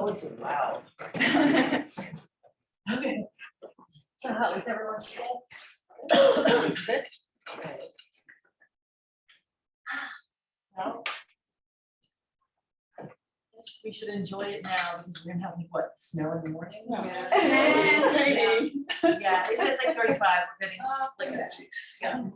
Oh, it's loud. Okay. So how is everyone today? Good? Okay. Well, guess we should enjoy it now because we're gonna have what, snow in the morning? Yeah. Yeah, it's like 35, we're getting like that. Yeah.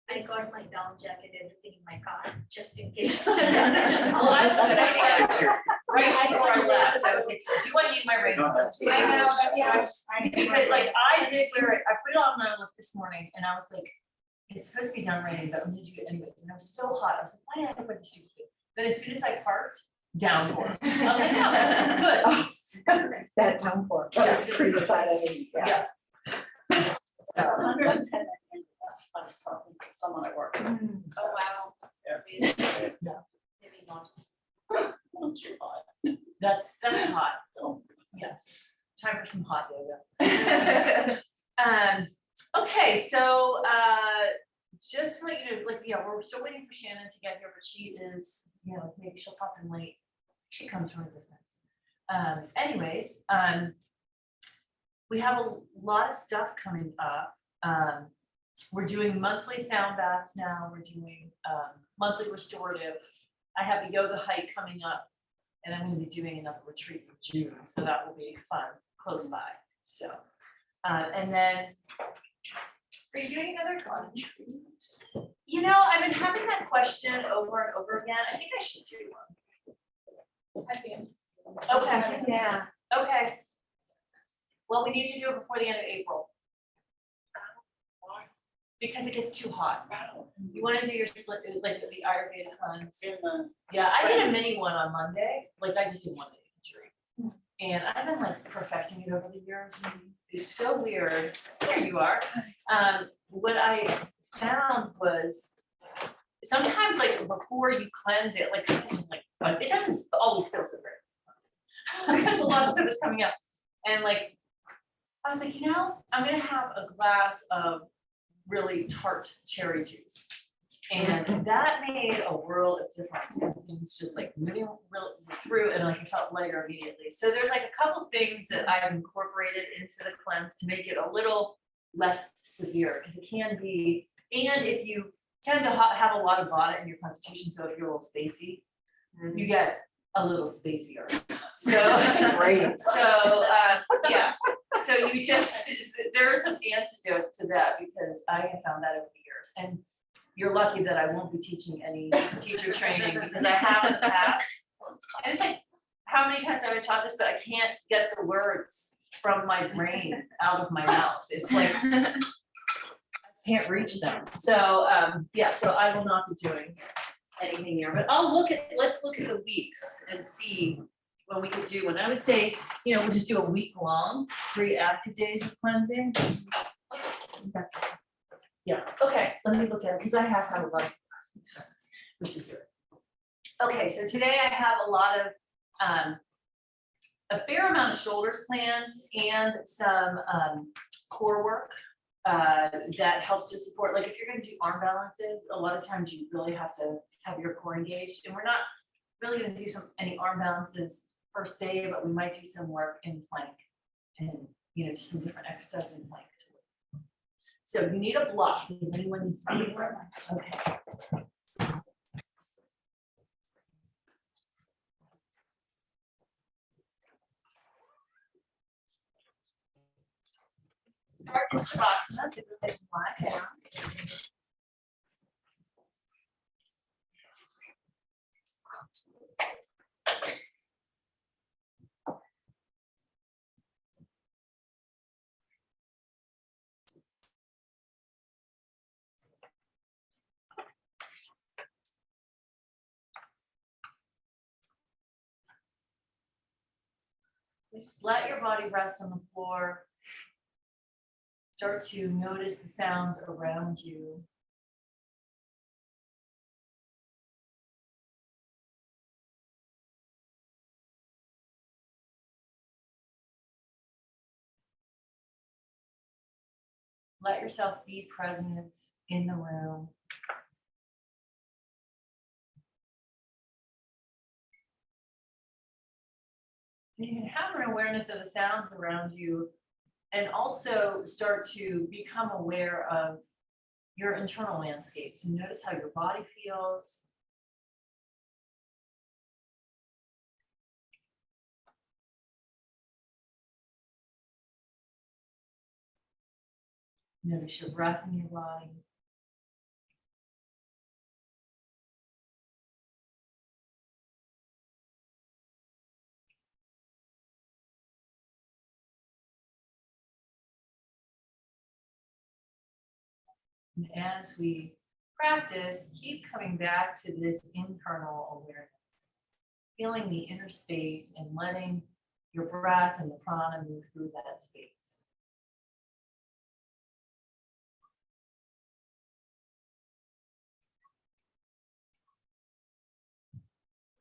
I got my down jacket, everything in my car, just in case. Well, I love it, I think, right before I left, I was like, do you want to use my rain? I know, that's why. Because like I did wear it, I put it on my list this morning and I was like, it's supposed to be done raining, but I'm gonna do it anyways. And I was so hot, I was like, why did I wear this stupid thing? Then as soon as I parked, downpour. I'm like, no, good. That downpour, that was pretty sudden, yeah. Yeah. So 110. I was talking to someone at work. Oh, wow. Yeah. Maybe not. Not too hot. That's hot. Oh. Yes. Time for some hot yoga. Okay, so just to let you know, like, yeah, we're still waiting for Shannon to get here, but she is, you know, maybe she'll pop in late. She comes from a distance. Anyways, we have a lot of stuff coming up. We're doing monthly sound baths now. We're doing monthly restorative. I have a yoga hike coming up, and I'm going to be doing another retreat in June, so that will be fun, close by. So, and then, Are you doing another class? you know, I've been having that question over and over again. I think I should do one. I think. Okay. Yeah. Okay. Well, we need to do it before the end of April. Because it gets too hot. You want to do your split, like the Ayurveda cleanse. Yeah, I did a mini one on Monday. Like I just did one day injury. And I've been like perfecting it over the years. It's so weird. There you are. What I found was sometimes like before you cleanse it, like it's like it doesn't always feel so great. Because a lot of stuff is coming up. And like I was like, you know, I'm gonna have a glass of really tart cherry juice. And that made a world of difference. Things just like moving really through and like it felt lighter immediately. So there's like a couple things that I've incorporated into the cleanse to make it a little less severe because it can be, and if you tend to have a lot of vata in your constitution, so if you're a little spacey, you get a little spacier. So Great. So yeah. So you just, there are some antidotes to that because I have found that over the years. And you're lucky that I won't be teaching any teacher training because I have in the past. And it's like, how many times have I taught this, but I can't get the words from my brain out of my mouth. It's like, I can't reach them. So yeah, so I will not be doing anything here, but let's look at the weeks and see what we could do. And I would say, you know, we'll just do a week long, 3 active days of cleansing. That's, yeah, okay, let me look at it, because I have had a lot of classes. We should do it. Okay, so today I have a lot of, a fair amount of shoulders planned and some core work that helps to support, like if you're gonna do arm balances, a lot of times you really have to have your core engaged, and we're not really gonna do any arm balances per se, but we might do some work in plank and, you know, just some different exercises in plank. So you need a block. Does anyone need to? Okay. Start with Asana, so you can lie down. Just let your body rest on the floor. Start to notice the sounds around you. Let yourself be present in the room. And you can have an awareness of the sounds around you and also start to become aware of your internal landscape. So notice how your body feels. Notice your breath in your body. And as we practice, keep coming back to this internal awareness, feeling the inner space and letting your breath and the prana move through that space.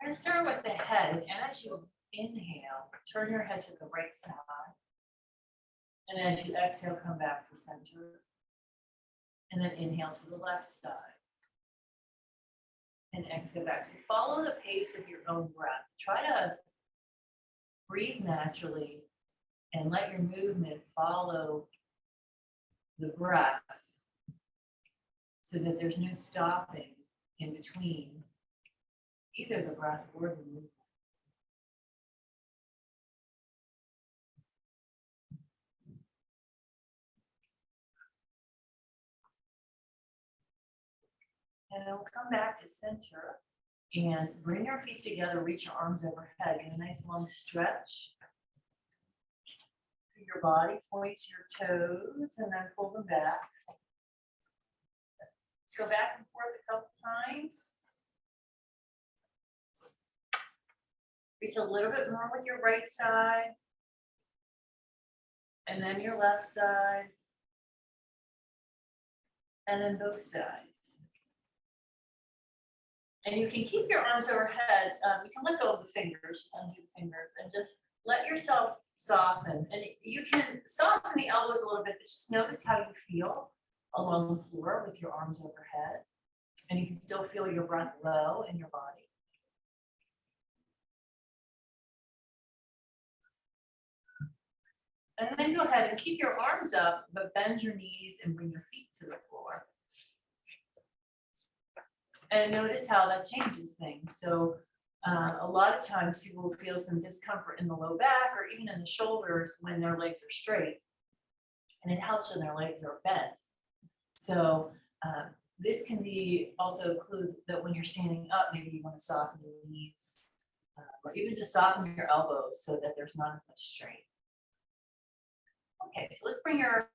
We're going to start with the head, and as you inhale, turn your head to the right side. And as you exhale, come back to center. And then inhale to the left side. And exhale back. So follow the pace of your own breath. Try to breathe naturally and let your movement follow the breath so that there's no stopping in between either the breath or the movement. And then we'll come back to center and bring your feet together, reach your arms overhead, get a nice long stretch through your body, point your toes, and then pull them back. Let's go back and forth a couple times. Reach a little bit more with your right side, and then your left side, and then both sides. And you can keep your arms overhead. You can let go of the fingers, just undo the fingers, and just let yourself soften. And you can soften the elbows a little bit, but just notice how you feel along the floor with your arms overhead. And you can still feel your breath low in your body. And then go ahead and keep your arms up, but bend your knees and bring your feet to the floor. And notice how that changes things. So a lot of times people will feel some discomfort in the low back or even in the shoulders when their legs are straight. And it helps when their legs are bent. So this can be also a clue that when you're standing up, maybe you want to soften your knees or even just soften your elbows so that there's not as much strain. Okay, so let's bring your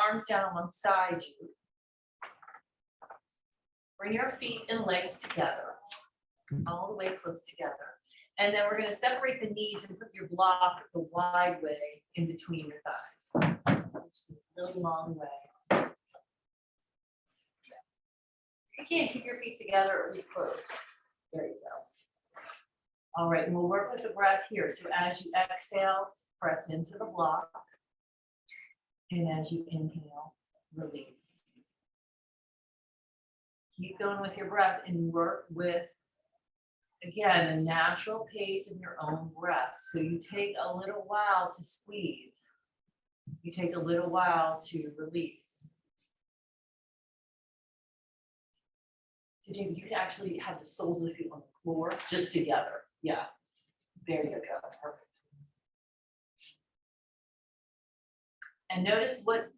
arms down alongside you. Bring your feet and legs together, all the way close together. And then we're going to separate the knees and put your block the wide way in between your thighs. Just a really long way. You can keep your feet together or at least close. There you go. All right, and we'll work with the breath here. So as you exhale, press into the block. And as you inhale, release. Keep going with your breath and work with, again, a natural pace of your own breath. So you take a little while to squeeze. You take a little while to release. So David, you can actually have the soles of the feet on the floor just together. Yeah, there you go, perfect. And notice what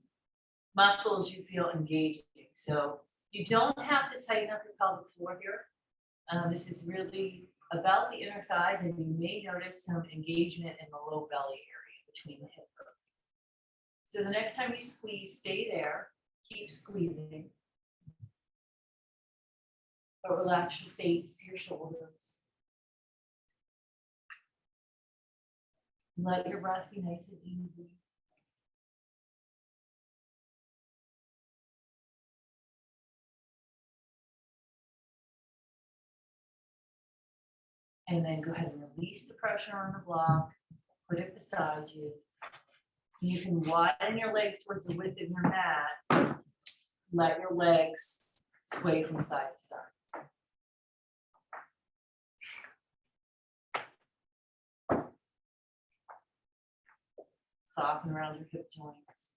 muscles you feel engaging. So you don't have to tighten up your pelvic floor here. This is really about the inner thighs, and you may notice some engagement in the low belly area between the hip bones. So the next time you squeeze, stay there, keep squeezing. But relax your face, your shoulders. Let your breath be nice and easy. And then go ahead and release the pressure on the block, put it beside you. You can widen your legs towards the width of your mat. Let your legs sway from side to side. Soften around your hip joints.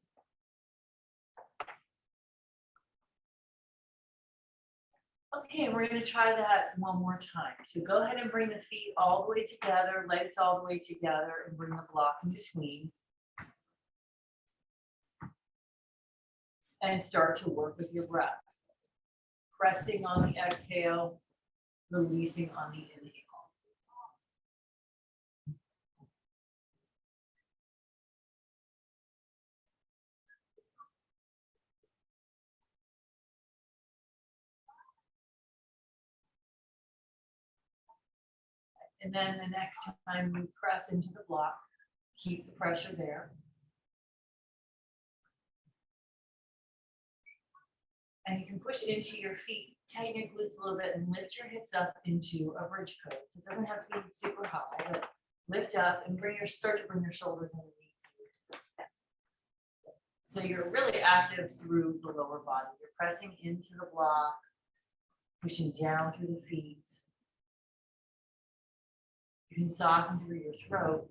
Okay, we're gonna try that one more time. So go ahead and bring the feet all the way together, legs all the way together, and bring the block in between. And start to work with your breath. Pressing on the exhale, releasing on the inhale. And then the next time you press into the block, keep the pressure there. And you can push it into your feet, tighten your glutes a little bit and lift your hips up into a bridge pose. It doesn't have to be super high, but lift up and start to bring your shoulders underneath. So you're really active through the lower body. You're pressing into the block, pushing down through the feet. You can soften through your throat.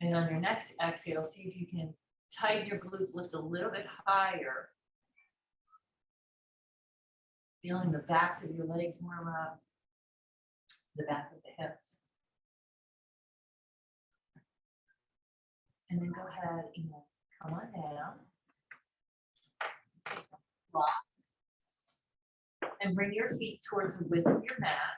And on your next exhale, see if you can tighten your glutes, lift a little bit higher. Feeling the backs of your legs warm up, the back of the hips. And then go ahead and come on down. Block. And bring your feet towards the width of your mat.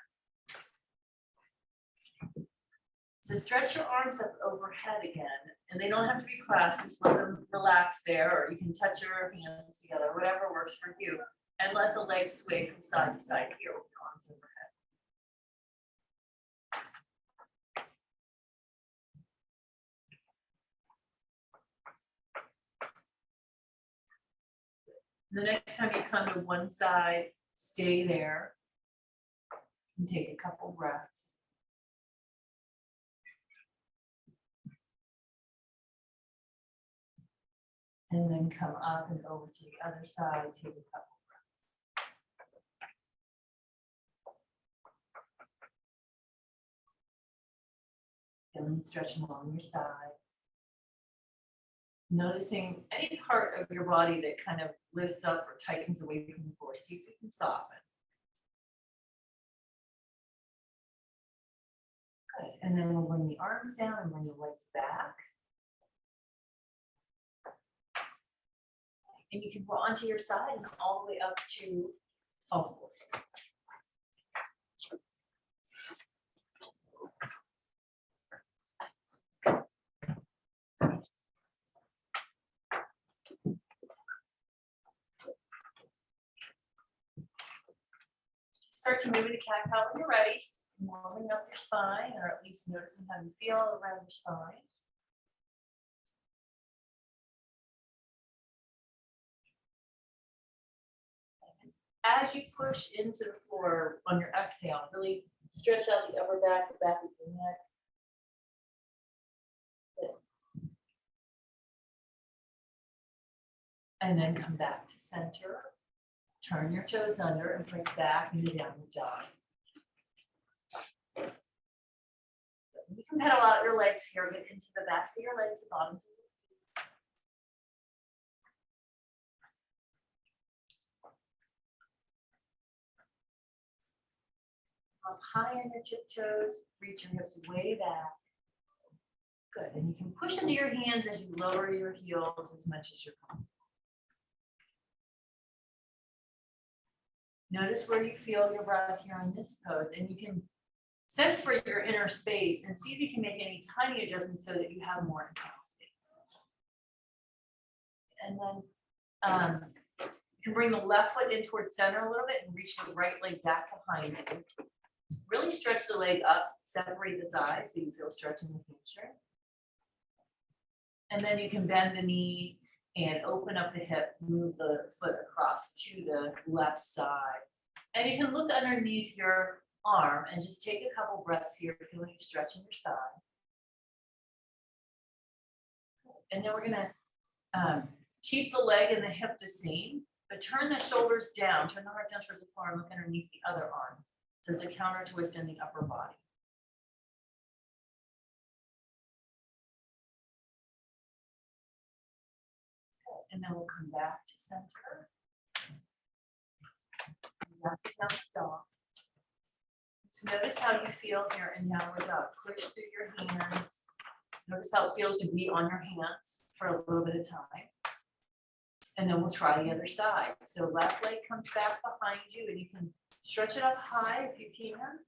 So stretch your arms up overhead again, and they don't have to be clasped, just let them relax there, or you can touch your hands together, whatever works for you. And let the legs sway from side to side here with your arms overhead. The next time you come to one side, stay there and take a couple breaths. And then come up and over to the other side, take a couple breaths. Feeling stretching along your side. Noticing any part of your body that kind of lifts up or tightens away from the floor. See if you can soften. Good. And then we'll bring the arms down and bring the legs back. And you can go onto your side and all the way up to all fours. Start to move into cat-cow when you're ready, warming up your spine, or at least noticing how you feel around your spine. As you push into the floor on your exhale, really stretch out the upper back, the back of your neck. Good. And then come back to center. Turn your toes under and press back into downward dog. You can pedal out your legs here, get into the backs of your legs, the bottoms of your feet. Up high on your tiptoes, reach your hips way back. Good, and you can push into your hands as you lower your heels as much as you're comfortable. Notice where you feel your breath here in this pose, and you can sense for your inner space and see if you can make any tiny adjustments so that you have more internal space. And then you can bring the left foot in towards center a little bit and reach the right leg back behind you. Really stretch the leg up, separate the thighs so you feel stretch in the hamstring. And then you can bend the knee and open up the hip, move the foot across to the left side. And you can look underneath your arm and just take a couple breaths here, feeling you stretching your side. And then we're gonna keep the leg and the hip the same, but turn the shoulders down, turn the heart down towards the floor and look underneath the other arm. So it's a counter twist in the upper body. and then we'll come back to center. Back to down dog. So notice how you feel here and downward dog. Push through your hands. Notice how it feels to be on your hands for a little bit of time. And then we'll try the other side. So left leg comes back behind you and you can stretch it up high if you can.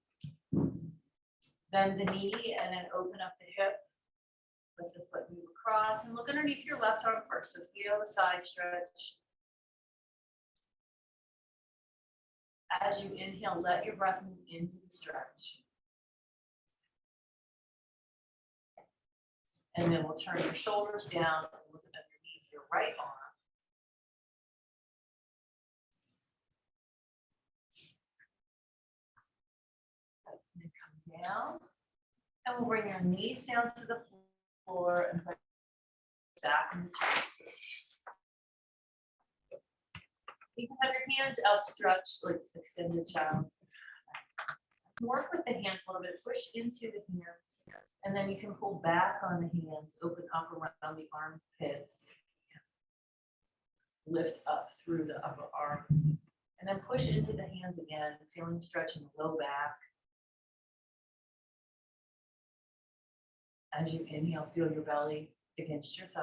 Bend the knee and then open up the hip. Let the foot move across and look underneath your left arm first. So feel the side stretch. As you inhale, let your breath move into the stretch. And then we'll turn your shoulders down and look underneath your right arm. And then come down. And we'll bring your knees down to the floor and put back in the chest. You can have your hands outstretched like extended child. Work with the hands a little bit, push into the hands, and then you can pull back on the hands, open up around the armpits, lift up through the upper arms, and then push into the hands again, feeling stretch in the low back. As you inhale, feel your belly against your thighs.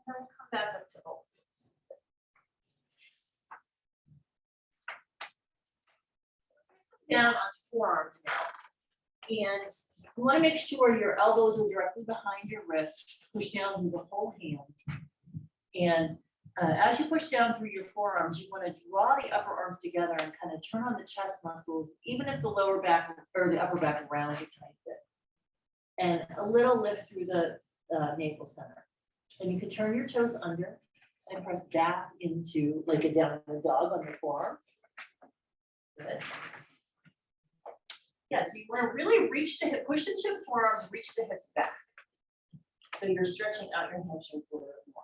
And then come back up to all fours. Down on forearms now. And you want to make sure your elbows are directly behind your wrists. Push down through the whole hand. And as you push down through your forearms, you want to draw the upper arms together and kind of turn on the chest muscles, even if the lower back or the upper back around a tiny bit. And a little lift through the navel center. And you can turn your toes under and press back into like a downward dog on your forearms. Good. Yeah, so you want to really reach the hip, push into the forearms, reach the hips back. So you're stretching out your hamstrings a little bit more.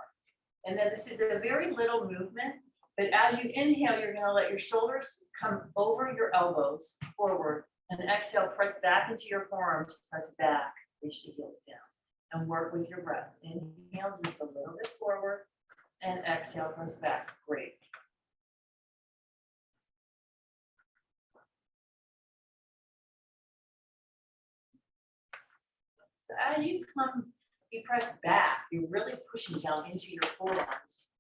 And then this is a very little movement, but as you inhale, you're going to let your shoulders come over your elbows forward, and exhale, press back into your forearms, press back, reach the heels down, and work with your breath. Inhale just a little bit forward, and exhale, press back. Great. So as you come, you press back, you're really pushing down into your forearms.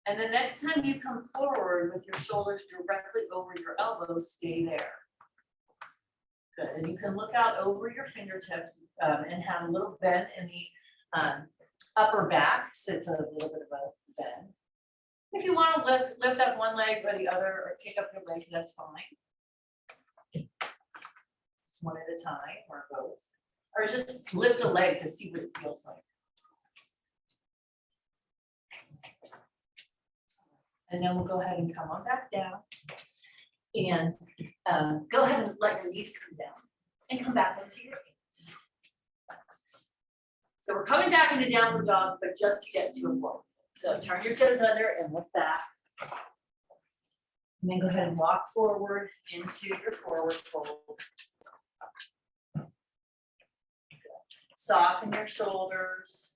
And the next time you come forward with your shoulders directly over your elbows, stay there. Good, and you can look out over your fingertips and have a little bend in the upper back, so it's a little bit of a bend. If you want to lift up one leg or the other, or kick up your legs, that's fine. Just one at a time, or both. Or just lift a leg to see what it feels like. And then we'll go ahead and come on back down. And go ahead and let your knees come down. And come back into your hands. So we're coming back into downward dog, but just to get to a forward. So turn your toes under and lift back. And then go ahead and walk forward into your forward fold. Soften your shoulders.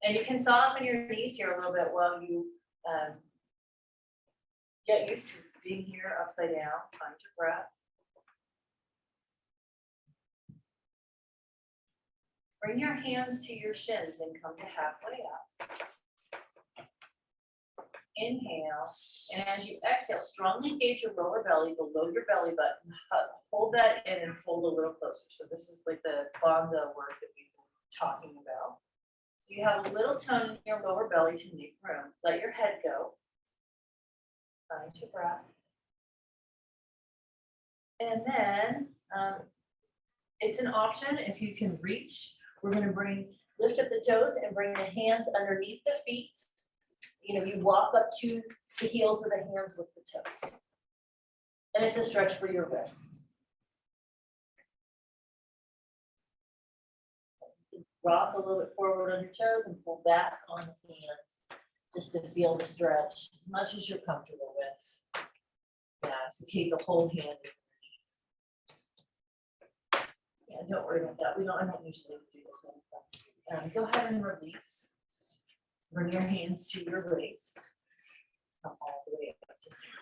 And you can soften your knees here a little bit while you get used to being here upside down. Find your breath. Bring your hands to your shins and come to halfway up. Inhale, and as you exhale, strongly engage your lower belly below your belly button. Hold that in and fold a little closer. So this is like the bongo work that we've been talking about. So you have a little tone in your lower belly to make room. Let your head go. Find your breath. And then it's an option if you can reach. We're going to lift up the toes and bring the hands underneath the feet. You know, you walk up to the heels of the hands with the toes. And it's a stretch for your wrists. Rock a little bit forward on your toes and pull back on the hands. just to feel the stretch as much as you're comfortable with. Yeah, so keep the whole hand. Yeah, don't worry about that. I don't usually do this one. Go ahead and release. Bring your hands to your waist. Come all the way up to stand.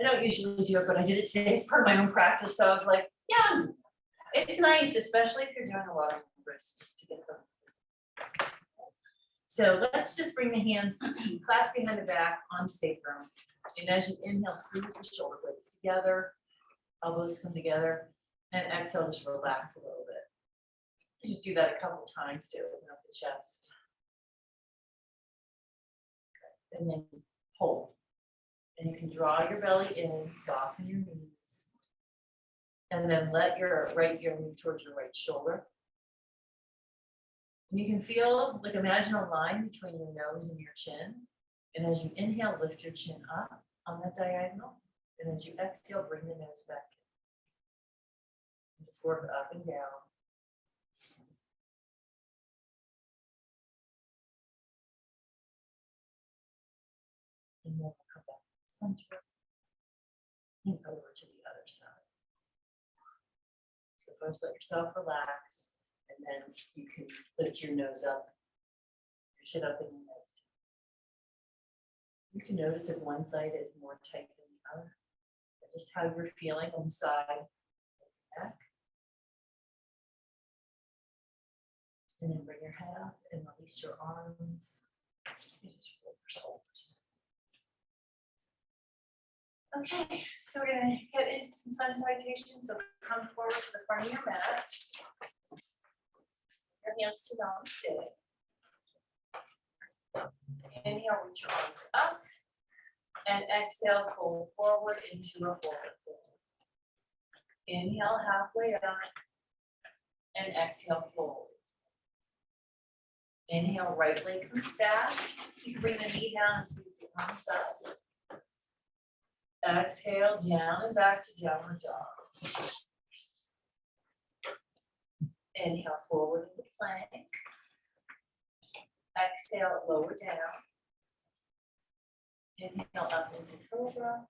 I don't usually do it, but I did it today as part of my own practice. So I was like, yeah, it's nice, especially if you're doing a lot of wrists, just to get them. So let's just bring the hands, clasp behind the back on sacrum. And as you inhale, squeeze the shoulder blades together, elbows come together, and exhale, just relax a little bit. You just do that a couple times to open up the chest. And then hold. And you can draw your belly in, soften your knees. And then let your right ear move towards your right shoulder. And you can feel, like imagine a line between your nose and your chin. And as you inhale, lift your chin up on that diagonal. And as you exhale, bring the nose back in. And just work up and down. And then we'll come back to the center and over to the other side. So first let yourself relax, and then you can lift your nose up, your chin up in your nose. You can notice if one side is more tight than the other, or just how you're feeling on the side and the back. And then bring your head up and release your arms. You just roll your shoulders. Okay, so we're gonna get into some sun salutation. So come forward to the front of your mat. Your hands to namaste. Inhale, reach your arms up. And exhale, fold forward into a forward fold. Inhale, halfway up. And exhale, fold. Inhale, right leg comes back. You can bring the knee down and sweep your arms up. Exhale, down and back to downward dog. Inhale, forward into plank. Exhale, lower down. Inhale, up into cobra.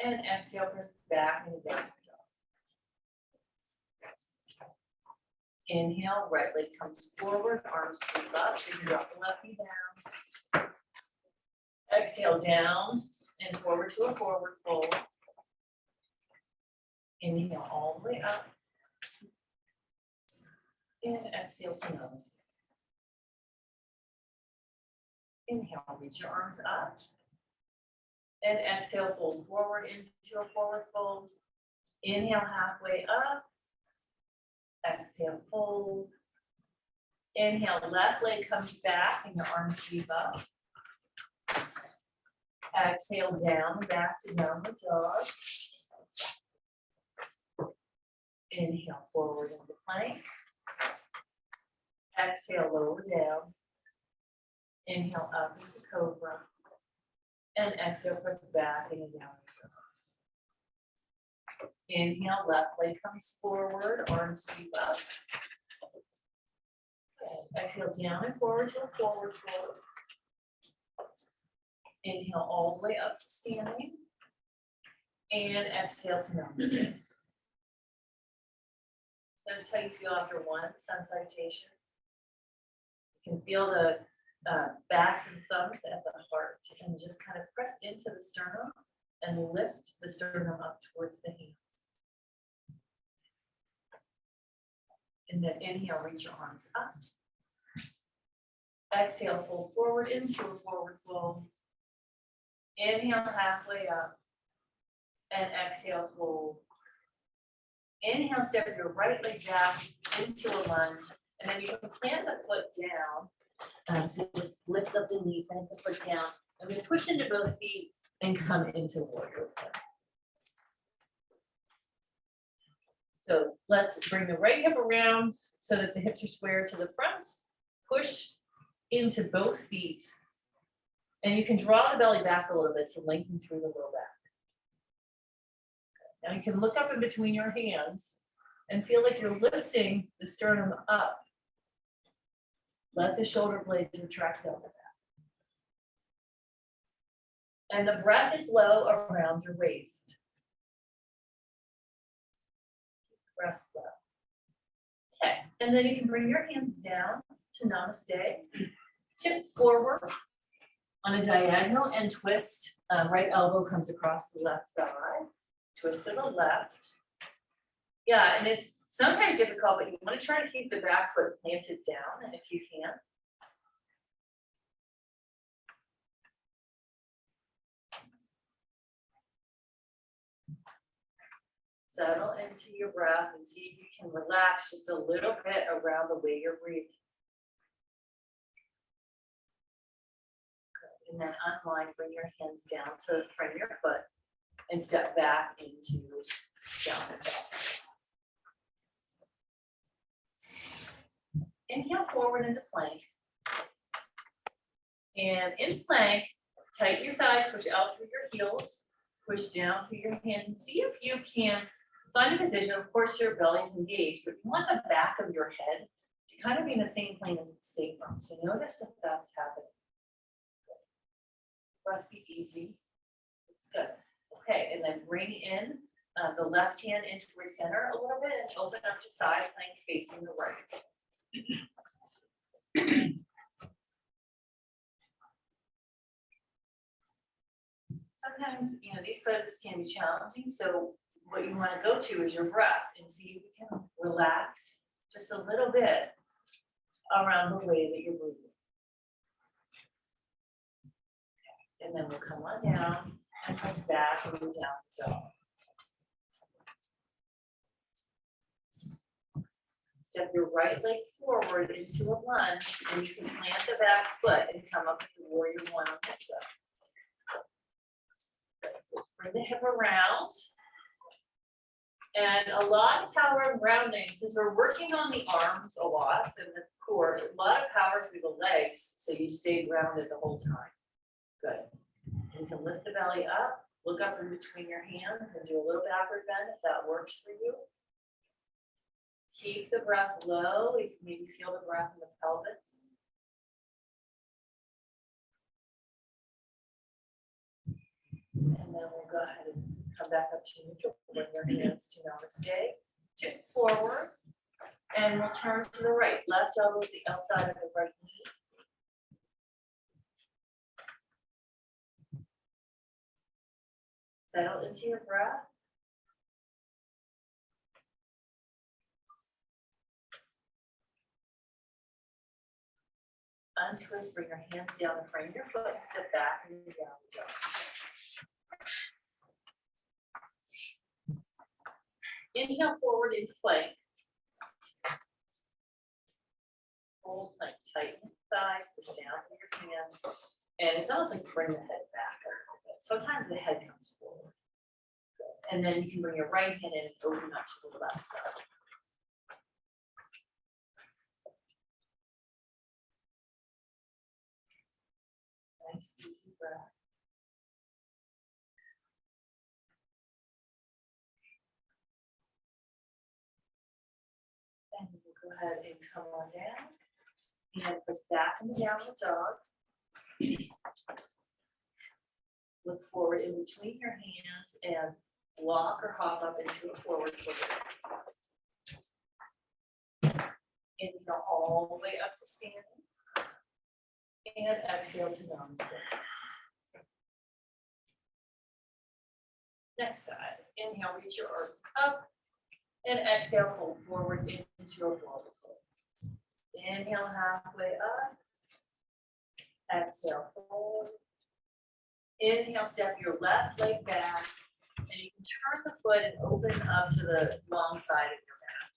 And exhale, press back into downward dog. Inhale, right leg comes forward, arms sweep up, so you drop the left knee down. Exhale, down and forward to a forward fold. Inhale all the way up. And exhale to namaste. Inhale, reach your arms up. And exhale, fold forward into a forward fold. Inhale, halfway up. Exhale, fold. Inhale, left leg comes back and your arms sweep up. Exhale, down and back to downward dog. Inhale, forward into plank. Exhale, lower down. Inhale, up into cobra. And exhale, press back into downward dog. Inhale, left leg comes forward, arms sweep up. Okay. Exhale, down and forward to a forward fold. Inhale all the way up to standing. And exhale to namaste. Notice how you feel after one sun salutation. You can feel the backs and thumbs at the heart, and just kind of press into the sternum and lift the sternum up towards the hands. And then inhale, reach your arms up. Exhale, fold forward into a forward fold. Inhale, halfway up. And exhale, fold. Inhale, step your right leg back into a lunge. And then you can plant the foot down. So just lift up the knee, plant the foot down. And then push into both feet and come into warrior one. So let's bring the right hip around so that the hips are square to the front. Push into both feet. And you can draw the belly back a little bit to lengthen through the low back. Now you can look up in between your hands and feel like you're lifting the sternum up. Let the shoulder blades retract over that. And the breath is low around your waist. Breath low. Okay, and then you can bring your hands down to namaste. Tip forward on a diagonal and twist. Right elbow comes across the left thigh. Twist to the left. Yeah, and it's sometimes difficult, but you want to try to keep the back foot planted down, and if you can. Settle into your breath and see if you can relax just a little bit around the way you're breathing. Good. And then unwind, bring your hands down to frame your foot and step back into downward dog. Inhale forward into plank. And in plank, tighten your thighs, push out through your heels, push down through your hands. See if you can find a position. Of course, your belly's engaged, but you want the back of your head to kind of be in the same plane as the sacrum. So notice if that's happening. Breath be easy. It's good. Okay, and then bring in the left hand in towards center a little bit and open up to side plank facing the right. Sometimes, these poses can be challenging, so what you want to go to is your breath and see if you can relax just a little bit around the way that you're breathing. Okay. And then we'll come on down and press back and move down the dog. Step your right leg forward into a lunge, and you can plant the back foot and come up to warrior one on this side. So let's bring the hip around. And a lot of power and grounding, since we're working on the arms a lot and the core, a lot of power through the legs, so you stay grounded the whole time. Good. You can lift the belly up, look up in between your hands and do a little backward bend if that works for you. Keep the breath low. You can maybe feel the breath in the pelvis. And then we'll go ahead and come back up to neutral. Bring your hands to namaste. Tip forward. And we'll turn to the right. Left elbow to the outside of the right knee. Settle into your breath. Untwist, bring your hands down and frame your foot, step back and down the dog. Inhale forward into plank. Hold plank, tighten thighs, push down through your hands. And it's almost like bring the head back a little bit. Sometimes the head comes forward. Good. And then you can bring your right hand in and open up to the left side. Nice, easy breath. And we'll go ahead and come on down. And press back in the downward dog. Look forward in between your hands and walk or hop up into a forward fold. Inhale all the way up to standing. And exhale to namaste. Next side. Inhale, reach your arms up. And exhale, fold forward into a forward fold. Inhale, halfway up. Exhale, fold. Inhale, step your left leg back. And you can turn the foot and open up to the long side of your mat.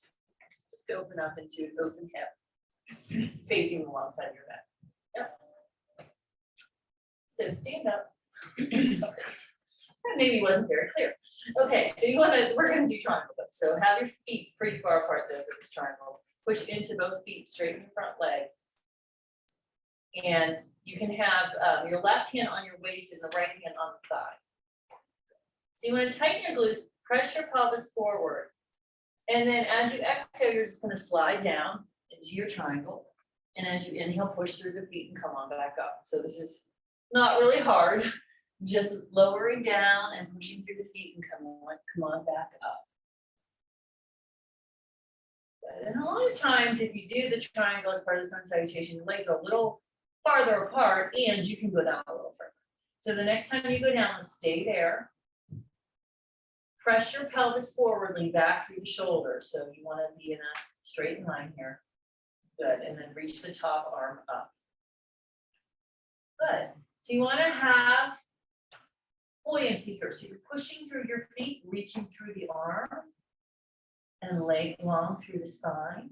Just open up into an open hip, facing the long side of your mat. Yep. So stand up. Sorry. That maybe wasn't very clear. Okay, so we're gonna do triangle. So have your feet pretty far apart though for this triangle. Push into both feet, straighten your front leg. And you can have your left hand on your waist and the right hand on the thigh. So you want to tighten your glutes, press your pelvis forward. And then as you exhale, you're just going to slide down into your triangle. And as you inhale, push through the feet and come on back up. So this is not really hard, Just lowering down and pushing through the feet and come on back up. Good. And a lot of times, if you do the triangle as part of the sun salutation, the legs are a little farther apart and you can go down a little further. So the next time you go down, stay there. Press your pelvis forwardly back through the shoulders. So you want to be in a straight line here. Good. And then reach the top arm up. Good. So you want to have buoyancy here. So you're pushing through your feet, reaching through the arm, and leg long through the spine.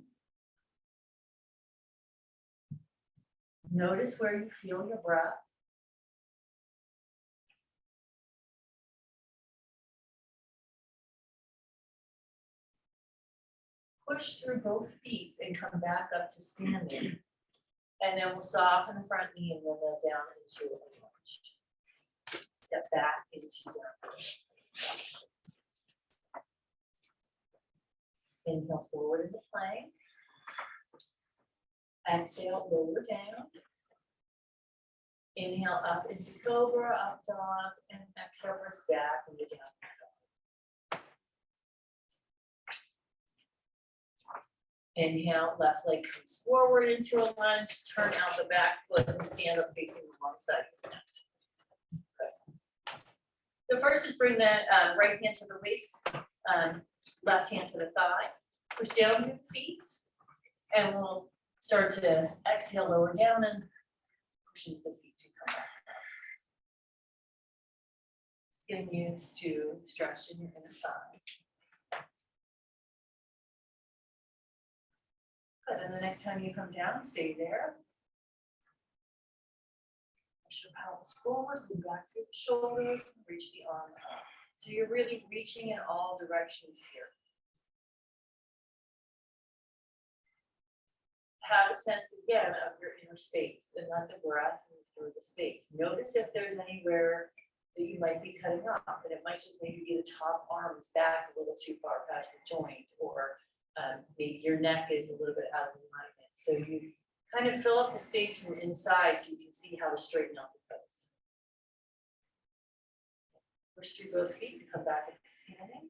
Notice where you feel your breath. Push through both feet and come back up to standing. And then we'll soften the front knee and we'll go down into a lunge. Step back into down. Inhale forward into plank. Exhale, lower down. Inhale up into cobra, up dog, and exhale press back into down dog. Inhale, left leg comes forward into a lunge, turn out the back foot and stand up facing the wrong side of the mat. Good. So first is bring the right hand to the waist, left hand to the thigh. Push down your feet, and we'll start to exhale, lower down, and push into the feet to come back. Just getting used to stretching your inner thigh. Good, and the next time you come down, stay there. Push your pelvis forward, move back through the shoulders, and reach the arm up. So you're really reaching in all directions here. Have a sense again of your inner space and let the breath move through the space. Notice if there's anywhere that you might be cutting off, and it might just maybe be the top arm is back a little too far past the joint, or maybe your neck is a little bit out of alignment. So you kind of fill up the space from inside so you can see how to straighten out the toes. Push through both feet and come back into standing.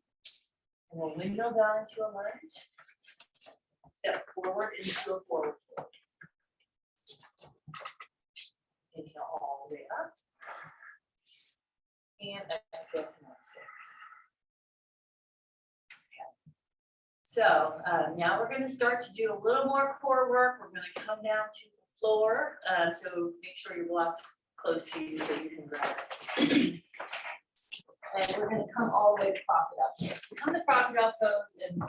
And we'll windmill down into a lunge. Step forward into a forward fold. Inhale all the way up. And exhale to exhale. Okay. So now we're going to start to do a little more core work. We're going to come down to the floor. So make sure your block's close to you so you can grab it. And we're going to come all the way to crocodile pose. So come to crocodile pose and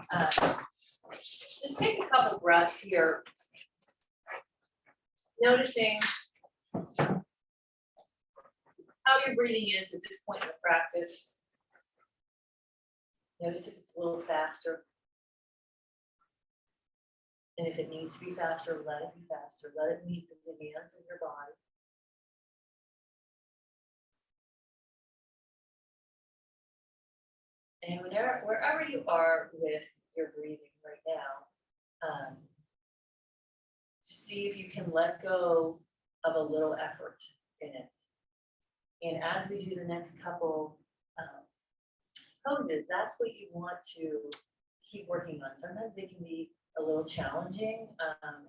just take a couple breaths here. Noticing how your breathing is at this point in the practice. Notice if it's a little faster. And if it needs to be faster, let it be faster. Let it meet the demands of your body. And wherever you are with your breathing right now, see if you can let go of a little effort in it. And as we do the next couple poses, that's what you want to keep working on. Sometimes they can be a little challenging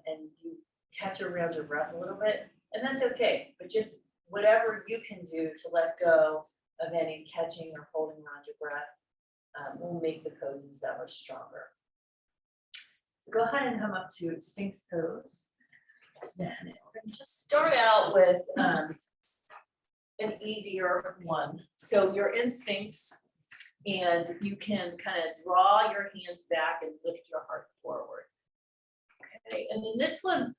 and you catch around your breath a little bit, and that's okay. But just whatever you can do to let go of any catching or holding around your breath will make the poses that much stronger. So go ahead and come up to Sphinx pose. Then we're going to just start out with an easier one. So you're in Sphinx and you can kind of draw your hands back and lift your heart forward. Okay, and then this one,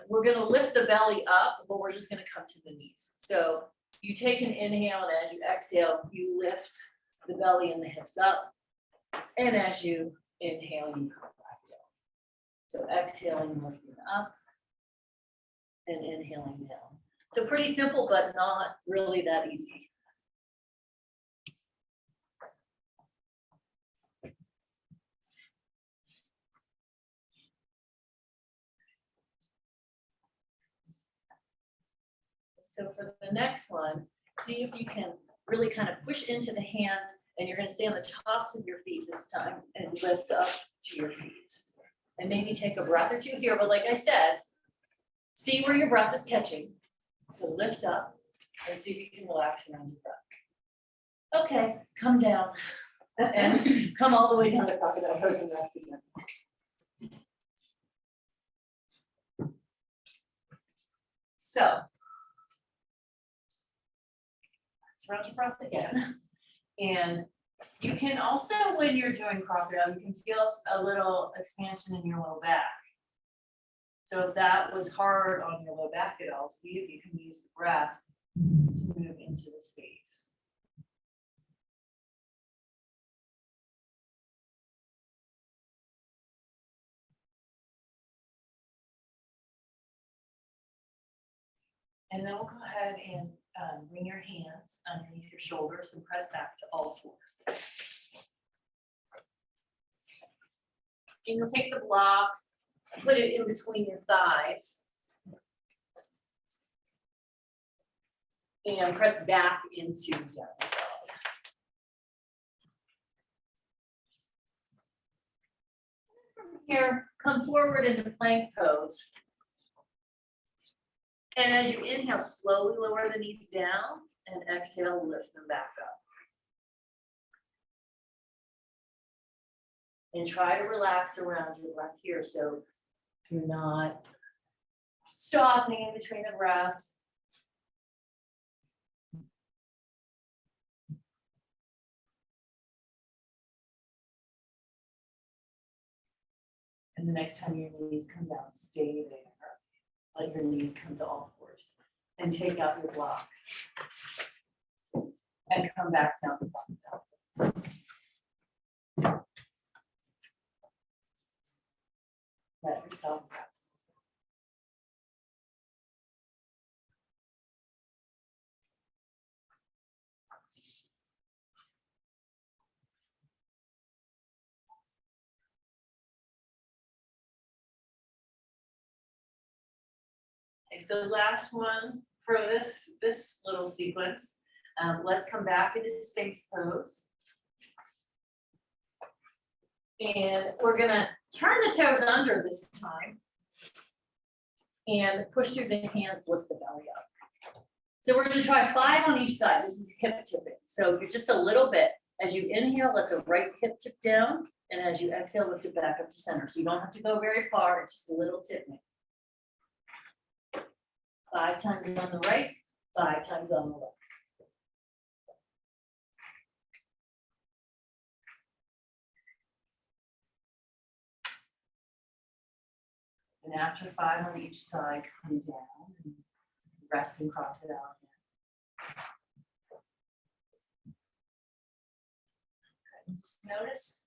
we're going to lift the belly up, but we're just going to come to the knees. So you take an inhale, and as you exhale, you lift the belly and the hips up. And as you inhale, you come back down. So exhaling, lifting up, and inhaling down. So pretty simple, but not really that easy. So for the next one, See if you can really kind of push into the hands, and you're gonna stay on the tops of your feet this time and lift up to your feet. And maybe take a breath or two here, but like I said, see where your breath is catching. So lift up and see if you can relax around your breath. Okay, come down and come all the way down to crocodile pose and rest again. So. Surround your breath again. And you can also, when you're doing crocodile, you can feel a little expansion in your low back. So if that was hard on your low back at all, see if you can use the breath to move into the space. And then we'll go ahead and bring your hands underneath your shoulders and press back to all fours. And you'll take the block, put it in between your thighs. And press back into down dog. From here, come forward into plank pose. And as you inhale, slowly lower the knees down and exhale, lift them back up. And try to relax around your breath here. So you're not stopping in between the breaths. And the next time your knees come down, stay there. Let your knees come to all fours. And take out your block. And come back down to crocodile pose. Let yourself rest. Okay, so last one for this little sequence. Let's come back into Sphinx pose. And we're gonna turn the toes under this time. And push through the hands, lift the belly up. So we're gonna try 5 on each side. This is hip tipping. So you're just a little bit. As you inhale, let the right hip tip down. And as you exhale, lift it back up to center. So you don't have to go very far, it's just a little tipping. 5 times on the right, 5 times on the left. And after 5 on each side, come down and rest in crocodile. Okay, just notice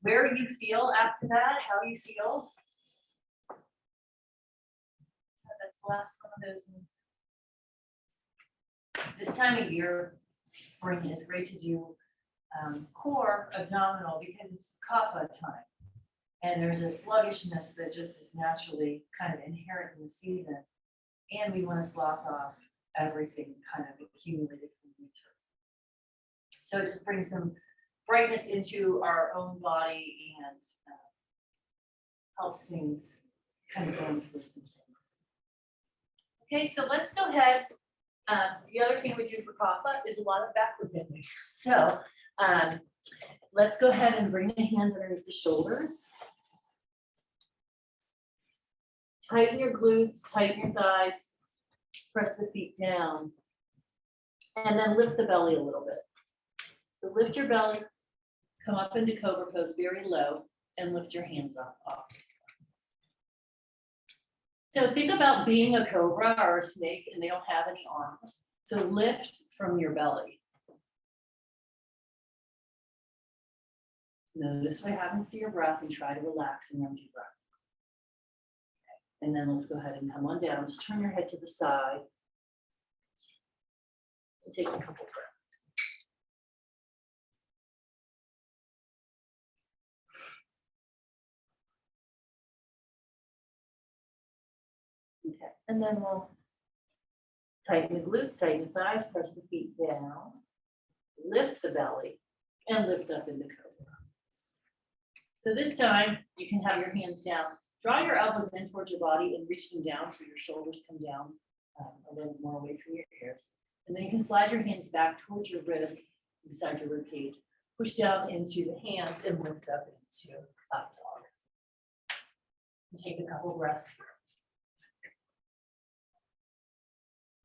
where you feel after that, how you feel. So that's the last one of those ones. This time of year, spring, is great to do core abdominal because it's kapha time. And there's a sluggishness that just is naturally kind of inherent in the season. And we want to slough off everything kind of accumulated from winter. So it just brings some brightness into our own body and helps things kind of go into some things. Okay, so let's go ahead. The other thing we do for kapha is a lot of backward bending. So let's go ahead and bring the hands underneath the shoulders. Tighten your glutes, tighten your thighs, press the feet down, and then lift the belly a little bit. So lift your belly, come up into cobra pose very low, and lift your hands up off. So think about being a cobra or a snake and they don't have any arms. So lift from your belly. Notice what happens to your breath and try to relax around your breath. And then let's go ahead and come on down. Just turn your head to the side. And take a couple breaths. Okay, and then we'll Tighten the glutes, tighten the thighs, press the feet down, lift the belly, and lift up into cobra. So this time, you can have your hands down. Draw your elbows in towards your body and reach them down so your shoulders come down a little more away from your ears. And then you can slide your hands back towards your rib, beside your rib cage. Push down into the hands and lift up into up dog. And take a couple breaths here.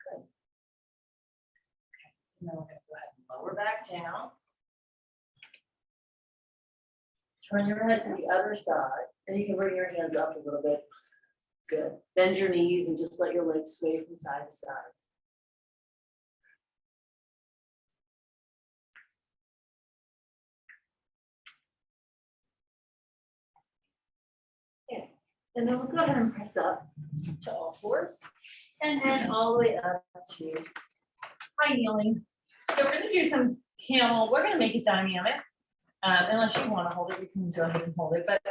Good. Okay. And then we're going to go ahead and lower back down. Turn your head to the other side, and you can bring your hands up a little bit. Good. Bend your knees and just let your legs sway from side to side. Okay. And then we'll go ahead and press up to all fours, and then all the way up to high kneeling. So we're gonna do some camel. We're gonna make it dynamic. Unless you want to hold it, you can go ahead and hold it, but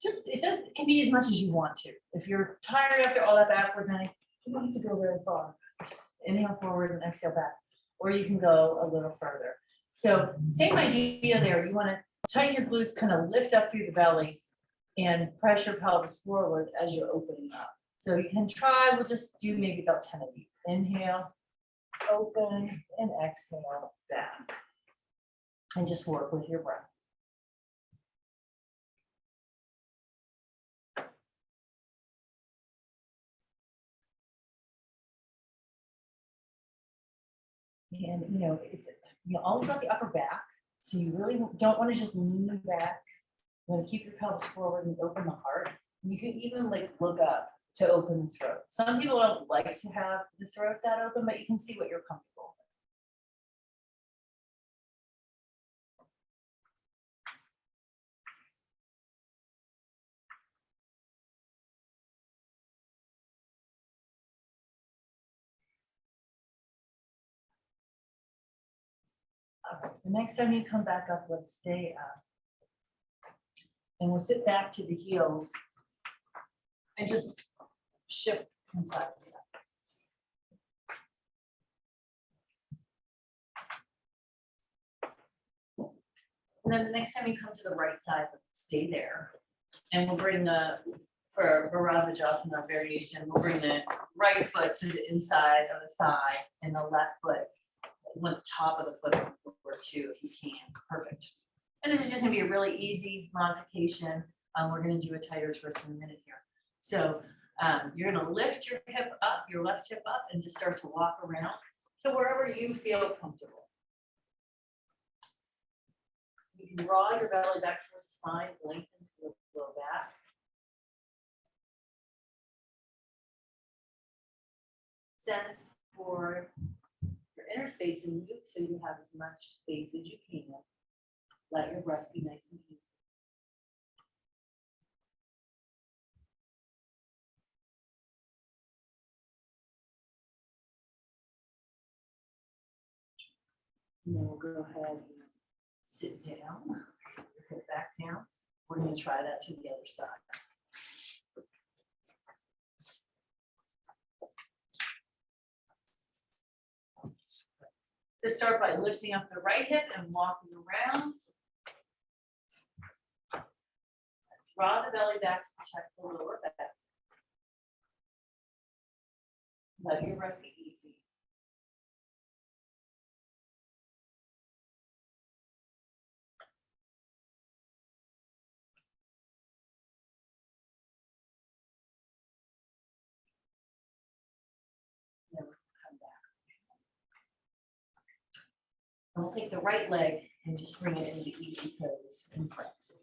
just, it can be as much as you want to. If you're tired after all that backward bending, you don't have to go very far. Just inhale forward and exhale back, or you can go a little further. So same idea there. You want to tighten your glutes, kind of lift up through the belly and press your pelvis forward as you're opening up. So you can try, we'll just do maybe about 10 of these. Inhale, open, and exhale back. And just work with your breath. And it's always got the upper back, so you really don't want to just lean back. You want to keep your pelvis forward and open the heart. You can even look up to open the throat. Some people don't like to have the throat that open, but you can see what you're comfortable with. All right, the next time you come back up, let's stay up. And we'll sit back to the heels and just shift from side to side. And then the next time you come to the right side, let's stay there. And we'll bring for Bharadvajasana variation, we'll bring the right foot to the inside of the thigh and the left foot on the top of the foot on the floor too, if you can. Perfect. And this is just gonna be a really easy modification. We're gonna do a tighter twist in a minute here. So you're gonna lift your hip up, your left hip up, and just start to walk around to wherever you feel comfortable. You can draw your belly back towards the spine, lengthen to the low back. Sense for your inner space in you, so you have as much space as you can. Let your breath be nice and easy. And then we'll go ahead and sit down, sit back down. We're going to try that to the other side. So start by lifting up the right hip and walking around. Draw the belly back to check the lower back. Let your breath be easy. Then we'll come back. And we'll take the right leg and just bring it into easy pose and flex.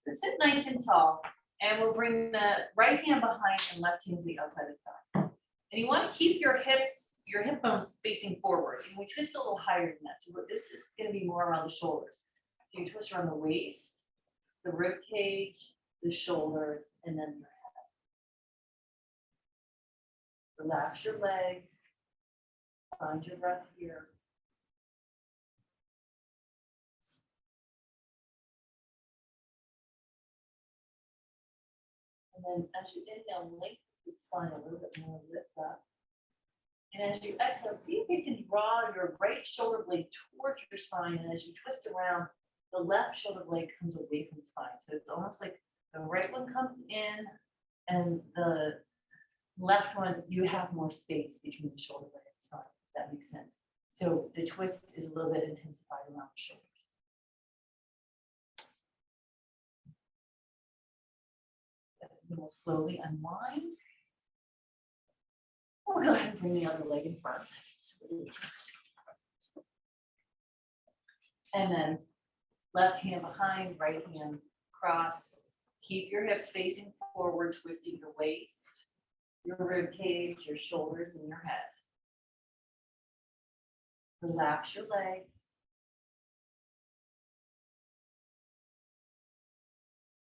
So sit nice and tall, and we'll bring the right hand behind and left hand to the outside of the thigh. And you want to keep your hips, your hip bones facing forward. And we twist a little higher than that. So this is going to be more around the shoulders. So you twist around the waist, the rib cage, the shoulders, and then your head. Relax your legs. Find your breath here. And then as you inhale, lengthen the spine a little bit more, lift up. And as you exhale, see if you can draw your right shoulder blade towards your spine, and as you twist around, the left shoulder blade comes away from the spine. So it's almost like the right one comes in and the left one, you have more space between the shoulder blade and the spine, if that makes sense. So the twist is a little bit intensified around the shoulders. And we'll slowly unwind. We'll go ahead and bring the other leg in front. And then left hand behind, right hand cross. Keep your hips facing forward, twisting your waist, your rib cage, your shoulders, and your head. Relax your legs.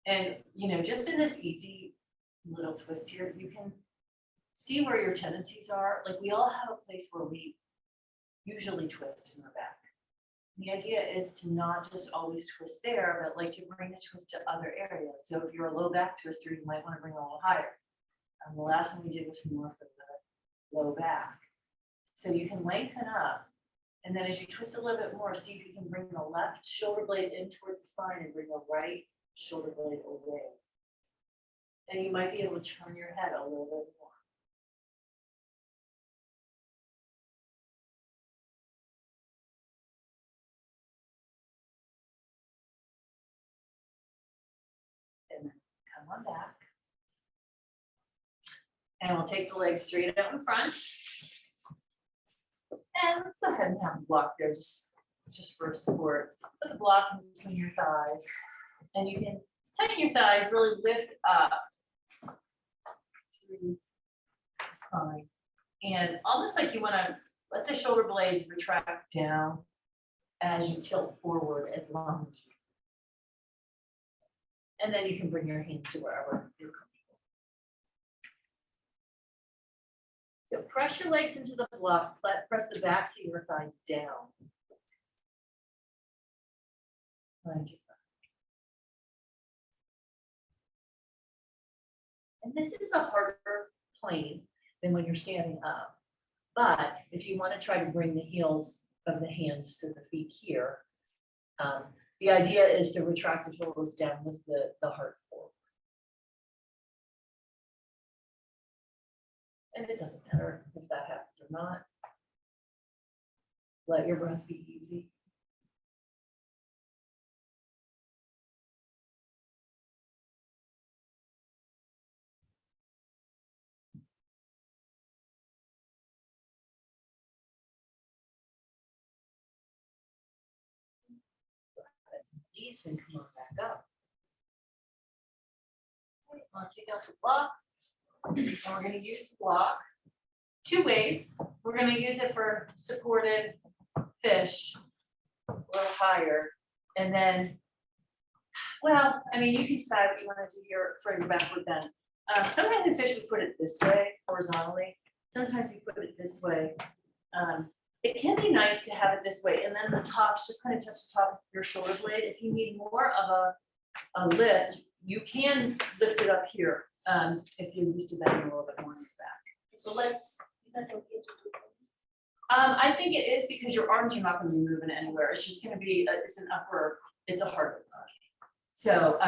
And, you know, just in this easy little twist here, you can see where your tendencies are. Like we all have a place where we usually twist in our back. The idea is to not just always twist there, but like to bring the twist to other areas. So if you're a low back twister, you might want to bring it a little higher. The last one we did was more for the low back. So you can lengthen up. And then as you twist a little bit more, see if you can bring the left shoulder blade in towards the spine and bring the right shoulder blade away. And you might be able to turn your head a little bit more. And then come on back. And we'll take the legs straight out in front. And let's go ahead and have a block there, just for support. Put the block in between your thighs. And you can tighten your thighs, really lift up through the spine. And almost like you want to let the shoulder blades retract down as you tilt forward as long as you can. And then you can bring your hands to wherever you're comfortable. So press your legs into the block, press the backs of your thighs down. And this is a harder plane than when you're standing up. But if you want to try to bring the heels of the hands to the feet here, the idea is to retract the shoulders down with the heart forward. And it doesn't matter if that happens or not. Let your breath be easy. Release and come on back up. Okay, I'll take out the block. And we're going to use the block two ways. We're going to use it for supported fish, a little higher. And then, well, I mean, you can decide what you want to do here for your backward bend. Sometimes in fish, we put it this way, horizontally. Sometimes you put it this way. It can be nice to have it this way. And then the tops just kind of touch the top of your shoulder blade. If you need more of a lift, you can lift it up here. If you're used to bending a little bit more in your back. So is that okay to do? I think it is because your arms are not going to be moving anywhere. It's just going to be, it's a harder. So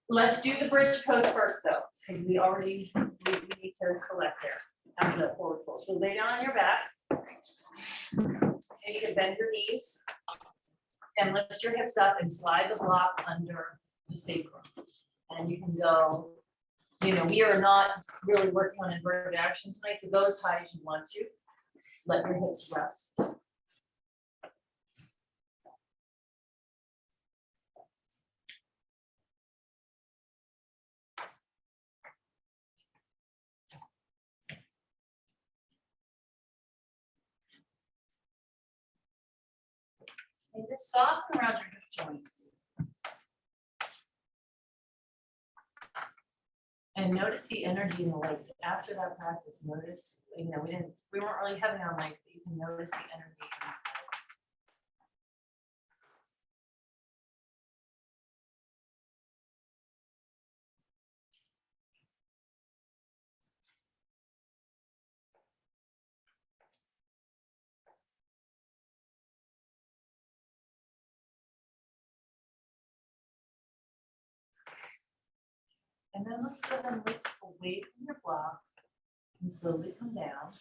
let's do the bridge pose first though, because we need to collect there after that forward fold. So lay down on your back and you can bend your knees and lift your hips up and slide the block under the sacrum. And you can go, you know, we are not really working on inverted action tonight, so go as high as you want to. Let your hips rest. And just soften around your hip joints. And notice the energy in the legs. After that practice, notice, you know, we weren't really heavy on legs, but you can notice the energy in the legs. And then let's go ahead and lift away from your block and slowly come down.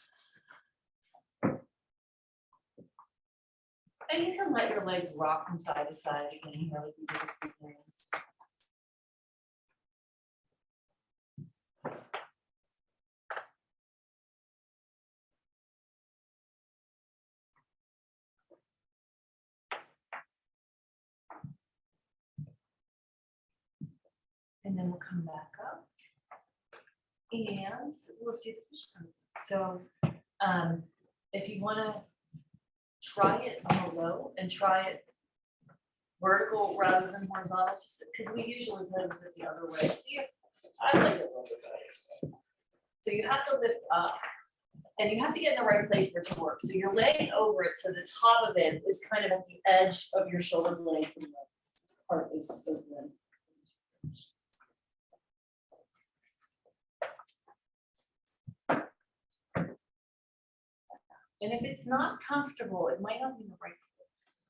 And you can let your legs rock from side to side again here like we did at the beginning. And then we'll come back up. And we'll do the fish pose. So if you want to try it on the low and try it vertical rather than horizontal, just because we usually pose it the other way. See, I like it a little bit better. So you have to lift up and you have to get in the right place for it to work. So you're laying over it, so the top of it is kind of at the edge of your shoulder blade from the part is open. And if it's not comfortable, it might not be in the right place.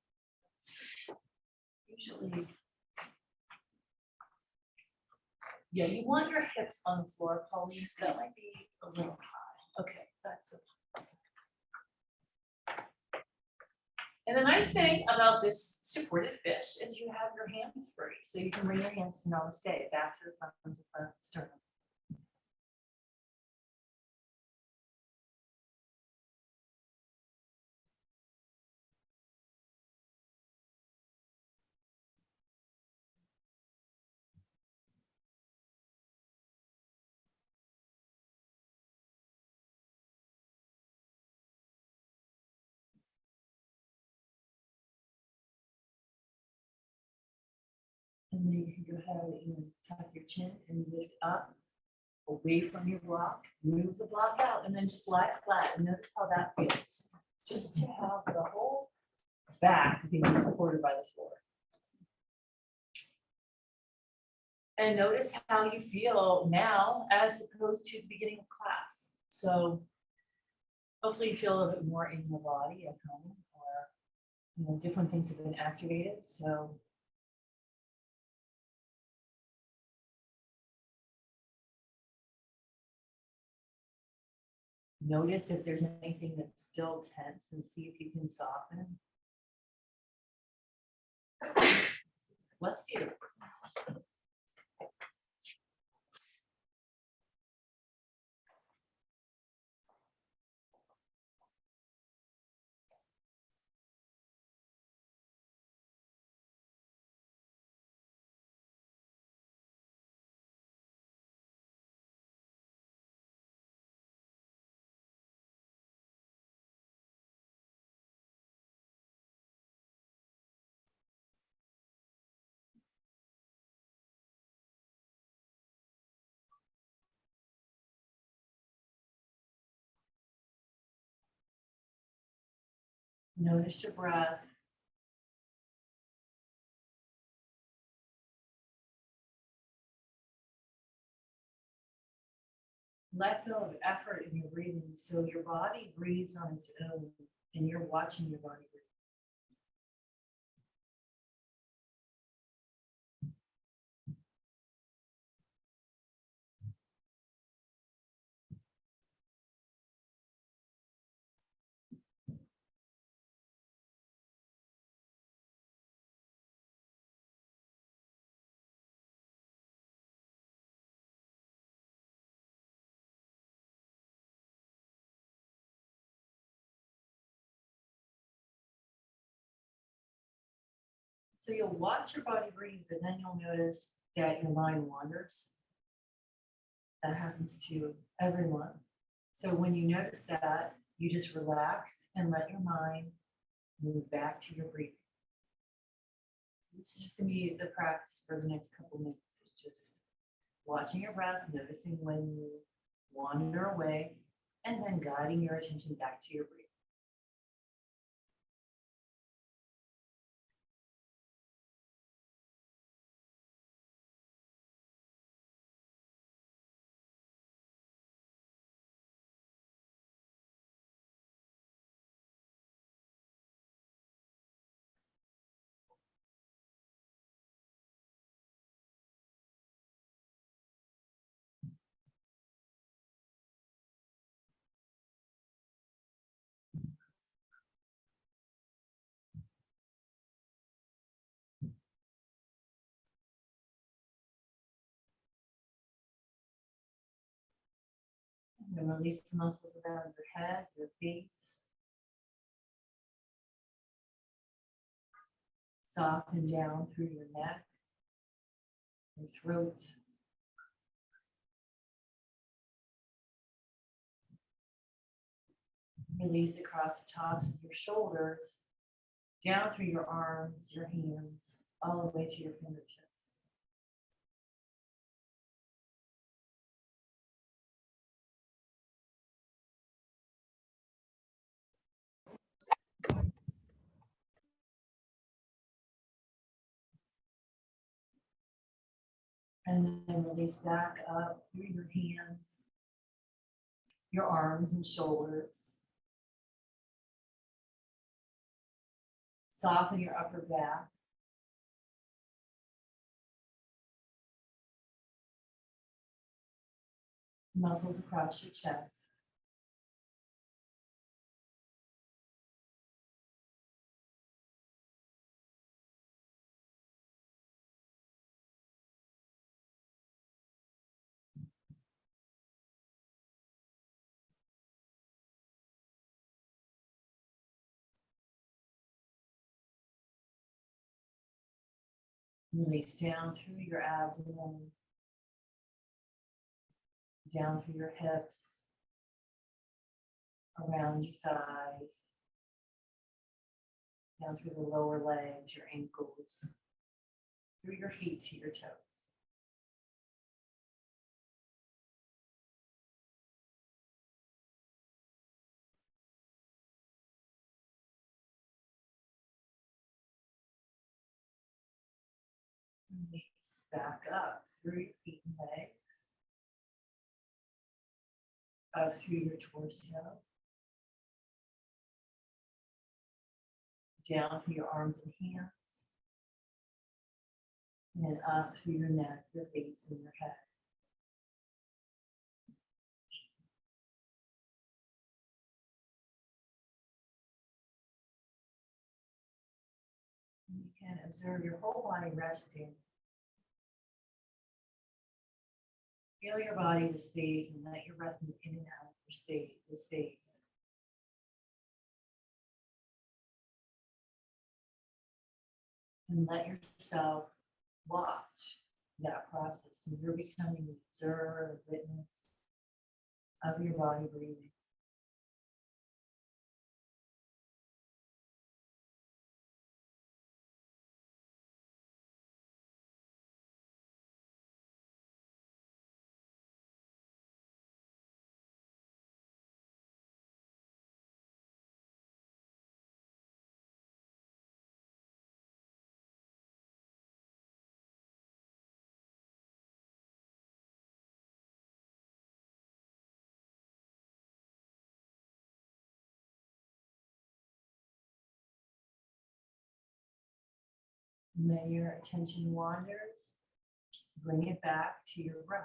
Usually, yeah, you want your hips on the floor, Pauline, so that might be a little high. Okay, that's okay. And the nice thing about this supported fish is you have your hands free. So you can bring your hands to namaste, back to the front of the sternum. And then you can go ahead and tuck your chin and lift up away from your block, move the block out, and then just lie flat. And notice how that feels. Just to have the whole back being supported by the floor. And notice how you feel now as opposed to the beginning of class. So hopefully you feel a little bit more in your body at home, or different things have been activated. So notice if there's anything that's still tense and see if you can soften. Bless you. Notice your breath. Let go of effort in your breathing, so your body breathes on its own and you're watching your body breathe. So you'll watch your body breathe, but then you'll notice that your mind wanders. That happens to everyone. So when you notice that, you just relax and let your mind move back to your breathing. So this is just going to be the practice for the next couple minutes. It's just watching your breath, noticing when you wander away, and then guiding your attention back to your breathing. And release the muscles around your head, your face. Soften down through your neck, your throat. Release across the tops of your shoulders, down through your arms, your hands, all the way to your fingertips. And then release back up through your hands, your arms and shoulders. Soften your upper back. Muscles across your chest. Release down through your abdomen, down through your hips, around your thighs, down through the lower legs, your ankles, through your feet to your toes. Release back up through your feet and legs, up through your torso, down through your arms and hands, and up through your neck, your face, and your head. And you can observe your whole body resting. Feel your body the space and let your breath move in and out of your space, the space. And let yourself watch that process. So you're becoming an observer, a witness of your body breathing. And then your attention wanders, bring it back to your breath.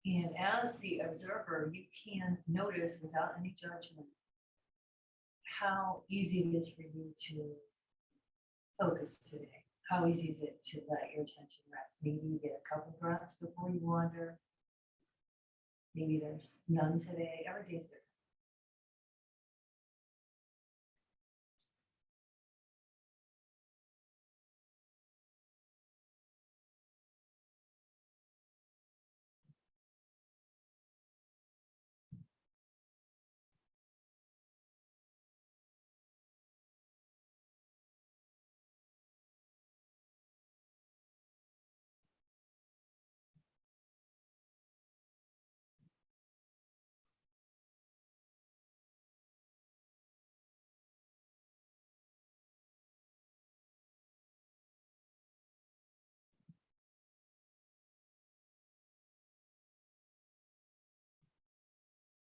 And as the observer, you can notice without any judgment how easy it is for you to focus today. How easy is it to let your attention rest? Maybe you get a couple breaths before you wander. Maybe there's none today. Every day's different.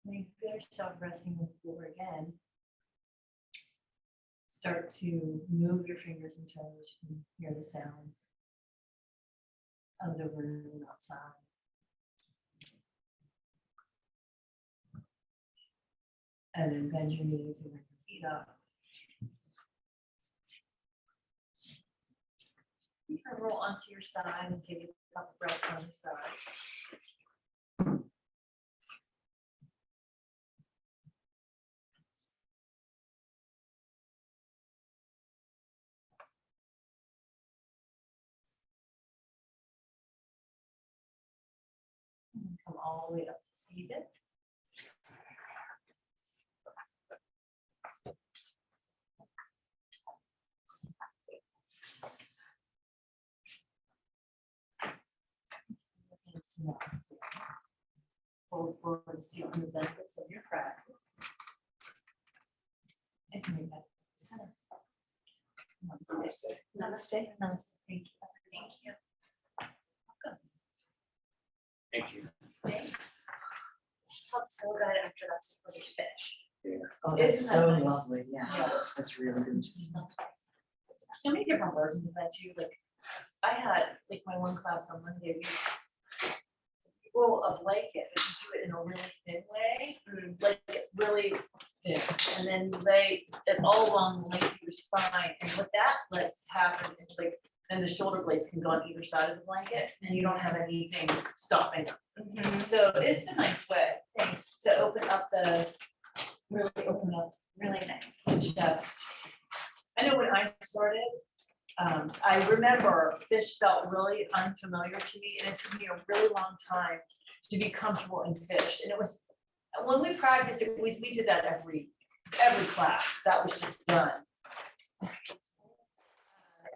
When you feel yourself resting on the floor again, start to move your fingers and toes. You can hear the sounds of the room outside. And then bend your knees and bring your feet up. can roll onto your side and take a couple breaths on your side. And come all the way up to seated. Forward, forward, see on the benefits of your practice. And bring back to the center. Namaste. Namaste. Namaste. Thank you. Thank you. Thank you. Thanks. Felt so good after that super fish. Oh, that's Isn't so that nice? lovely, yeah, that's really good. So many different versions of that too, like, I had, like, my one class on Monday, we roll a blanket, but you do it in a really thin way, like, really thin, and then lay it all along the length of your spine, and what that lets happen is like, and the shoulder blades can go on either side of the blanket, and you don't have anything stopping them. So it's a nice way, thanks, to open up really open up Really nice. the chest. I know when I started, I remember fish felt really unfamiliar to me, and it took me a really long time to be comfortable in fish. And it was, when we practiced it, we did that every class, that was just done.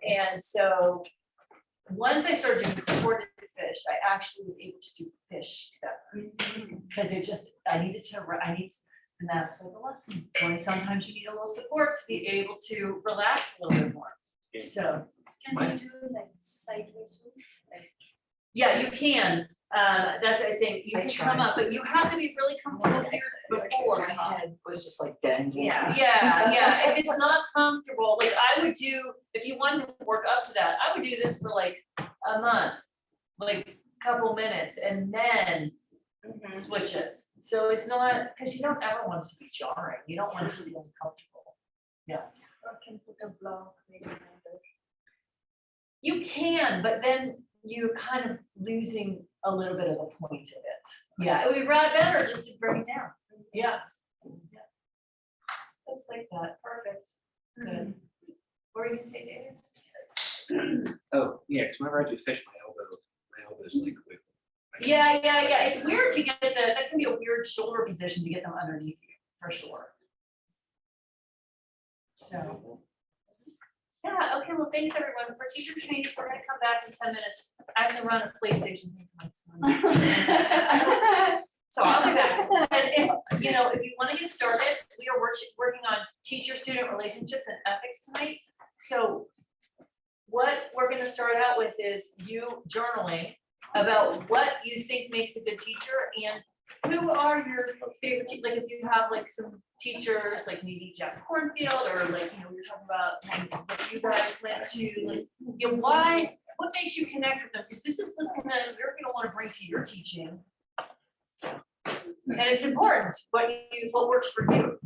And so, once I started doing supported fish, I actually was able to do fish better. Because it just, and that's like a lesson. When sometimes you need a little support to be able to relax a little bit more. So, Can you do like sideways too? Like, yeah, you can. That's what I was saying. You I can come tried. up, but you have to be really comfortable here before. My head was just like dangling. Yeah, yeah. If it's not comfortable, like I would do, if you wanted to work up to that, I would do this for like a month, like a couple minutes, and then switch it. So it's not, because you don't ever want it to be jarring. You don't want it to be uncomfortable. or can put a block maybe under. You can, but then you're kind of losing a little bit of the point of it. Yeah, it would be right better just to bring it down. Yeah. That's like that. Perfect. Good. What were you gonna say, David? Oh, yeah, because whenever I do fish, my elbow's like wiggle. Yeah. It's weird to get that can be a weird shoulder position to get them underneath you, for sure. So. Yeah, okay, well, thanks everyone. For teacher training, we're gonna come back in 10 minutes. I have to run a PlayStation thing for my son. So I'll be back. And if you wanna get started, we are working on teacher-student relationships and ethics tonight. So what we're gonna start out with is you journaling about what you think makes a good teacher and who are your favorite, like if you have like some teachers, like maybe Jack Cornfield, or like, we were talking about what you guys went to, like, what makes you connect with them? Because this is what's you're gonna wanna bring to your teaching. And it's important, what works for you.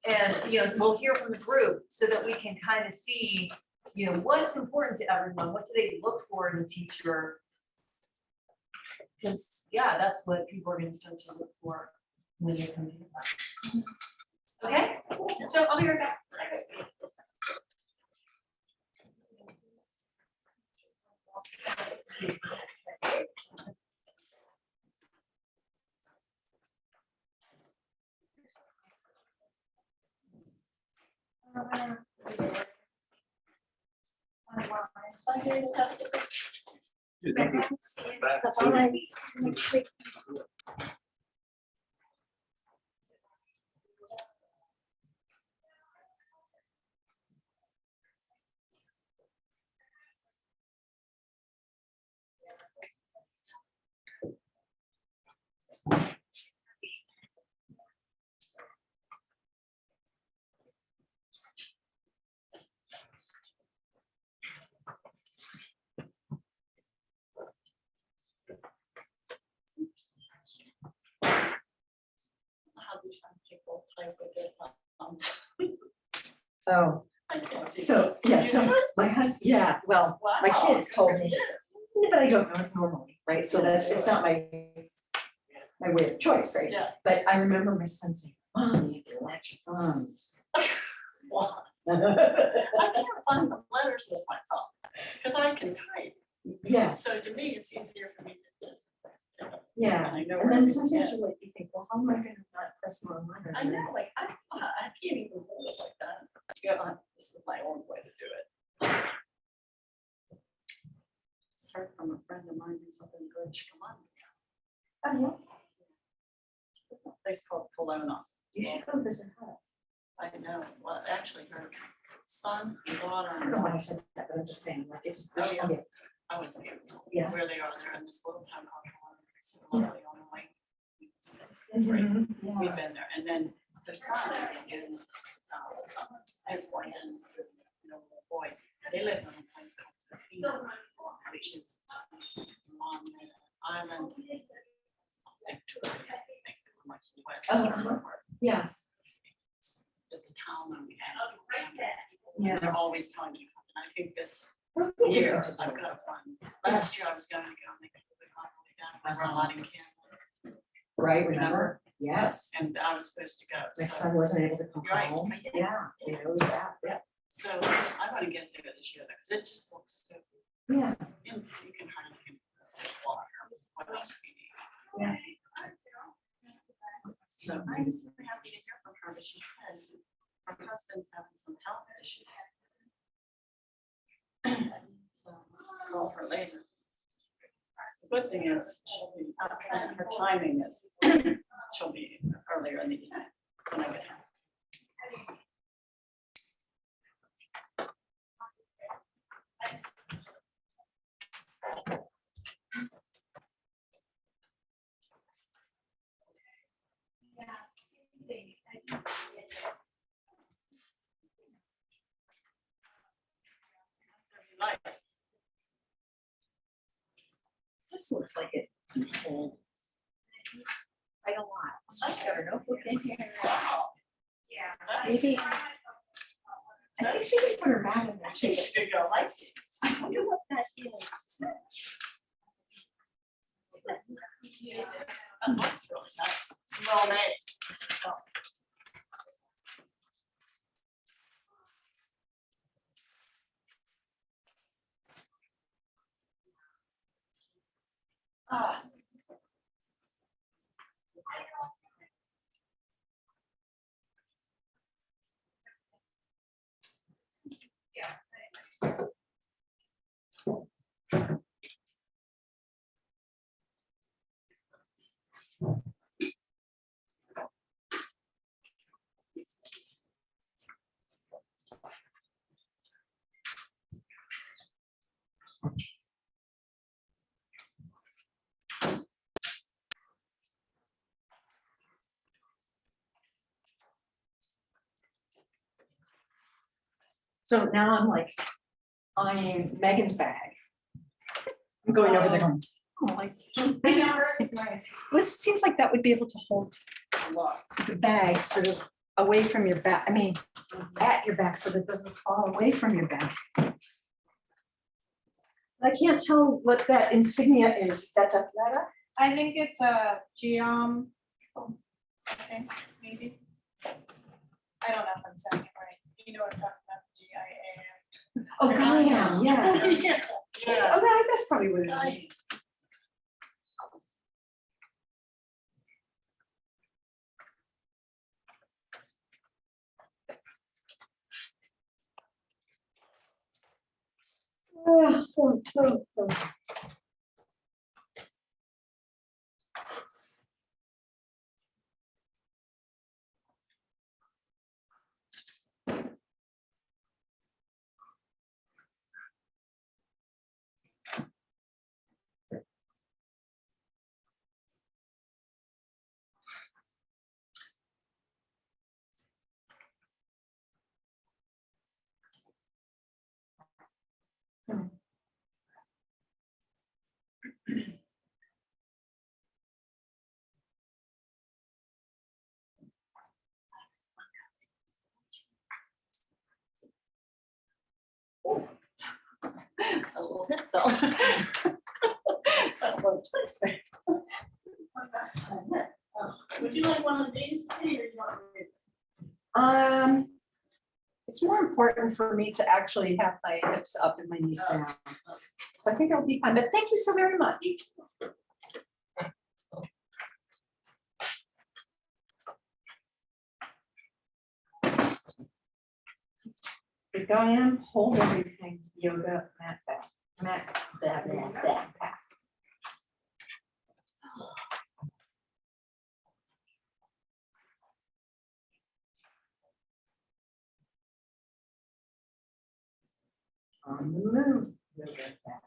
And, we'll hear from the group so that we can kind of see, what's important to everyone, what do they look for in a teacher? Because, that's what people are gonna start to look for when they come to the class. Okay, so I'll be right back. That's all I need. How do some people type with their thumbs? Oh, I can't do So, yeah, so my husband, yeah, well, Wow. my kids told me, Yeah. but I don't know it normally, right? So that's, it's not my way of choice, right? Yeah. But I remember my son saying, Mom, you have to latch your thumbs. Well, I can't find the letters with my thumb, because I can type. Yes, So to me, it's easier for me to just. yeah, I know and where then everything's sometimes at. you like, you think, well, how am I gonna not press the wrong letter? I know, like, I can't even hold it like that. Yeah, this is my own way to do it. It's heard from a friend of mine who's up in British Columbia. There's a place called Kelowna. You should go visit her. I know, well, actually, her son, and daughter, I don't know why I said that, but I'm just saying, like, it's. Oh, yeah. I went to Yeah. where they are, they're in this little town called Kelowna. It's lovely on the lake. Mhm, We've yeah. been there, and then their son and his wife and little boy, they live in a place called Tofino, which is on the island. of Victoria, I think, like the western Uh-huh. part Yeah, of the town, and we have family. yeah. They're always telling me to come, and I think this Well, we year, get to do I've it. got a fun. Last year I was going to go, and they couldn't go down, we were allowed in Canada, Right, remember? Yes. and I was supposed to go. My so- son wasn't able to come Right, home. yeah. Yeah, it was that, yeah. So I want to get there this year, because it just looks so, Yeah, and you can hardly get water, what else do you need? yeah. So I'm so happy to hear from her, but she said her husband's having some health issues. So I'll call her later. The good thing is, she'll be, her timing is, she'll be earlier in the evening when I get home. Like, This looks like it can hold quite a lot. So she's got her notebook in here. that's- Maybe. I think she can put her back in there. She should go like this. I wonder what that is. That looks really nice. Well made. Ah. So now I'm like eyeing Megan's bag. I'm going over there going, oh, like. I know hers is nice. Well, it seems like that would be able to hold the bag sort of away from your back, I mean, at your back so that it doesn't fall away from your back. I can't tell what that insignia is. That's a letter? I think it's a geom. I think, maybe. I don't know if I'm saying it right. You know what I'm talking about, GIAM. Oh, Guyam, yeah. Yeah. Yes, oh, that's probably what it is. So. Would you like one of these, or you want me? It's more important for me to actually have my hips up and my knees down. So I think it'll be fine, but thank you so very much. Big I am, hold everything, yoga, mat back, back. On the move, yoga back.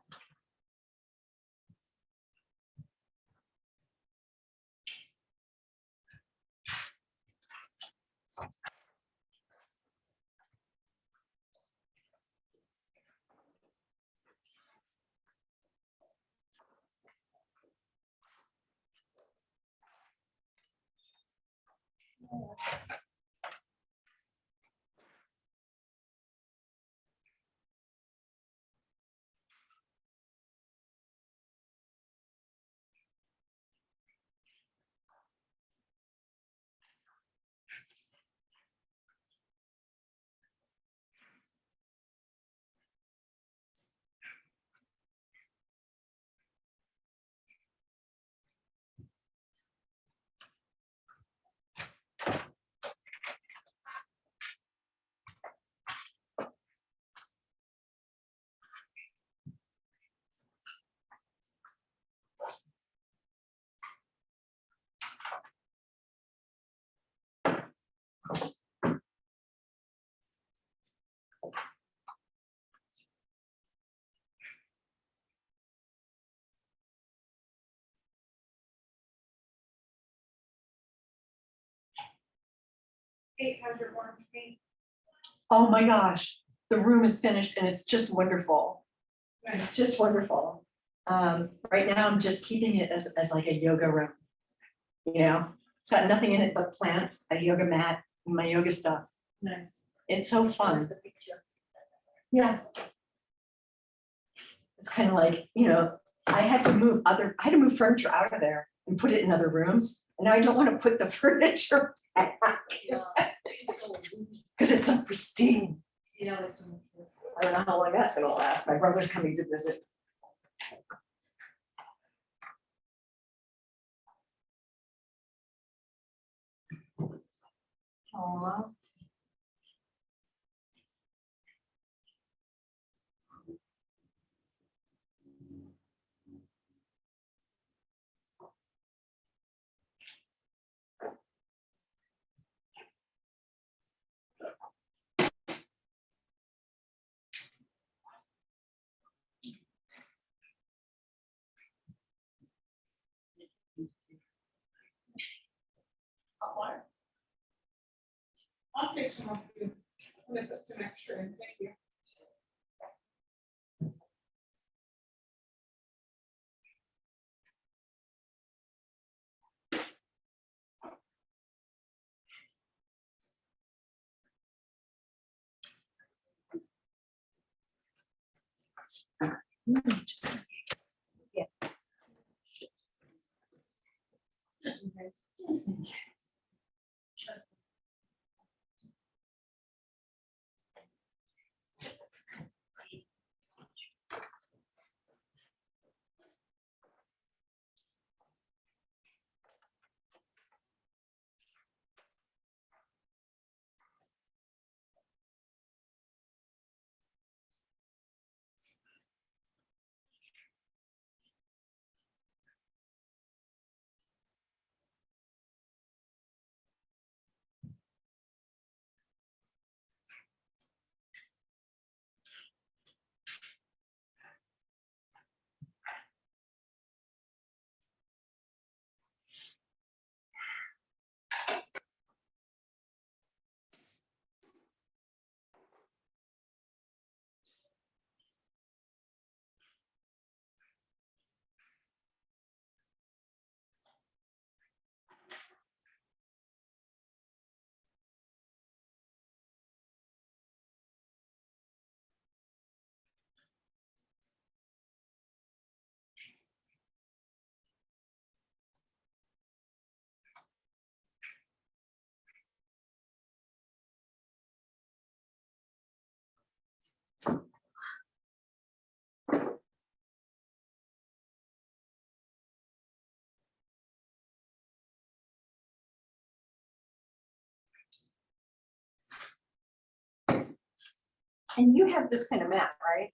How's your orange paint? Oh my gosh, the room is finished and it's just wonderful. It's just wonderful. Right now I'm just keeping it as like a yoga room. You know, it's got nothing in it but plants, a yoga mat, and my yoga stuff. Nice. It's so fun. There's a picture. Yeah. It's kind of like, you know, I had to move furniture out of there and put it in other rooms. And now I don't want to put the furniture back because it's so pristine. Yeah, it's. I don't know how long that's gonna last. My brother's coming to visit. Aw. I'll take some of you. I'm gonna put some extra in, thank you. Just- yeah. Just in case. And you have this kind of mat, right?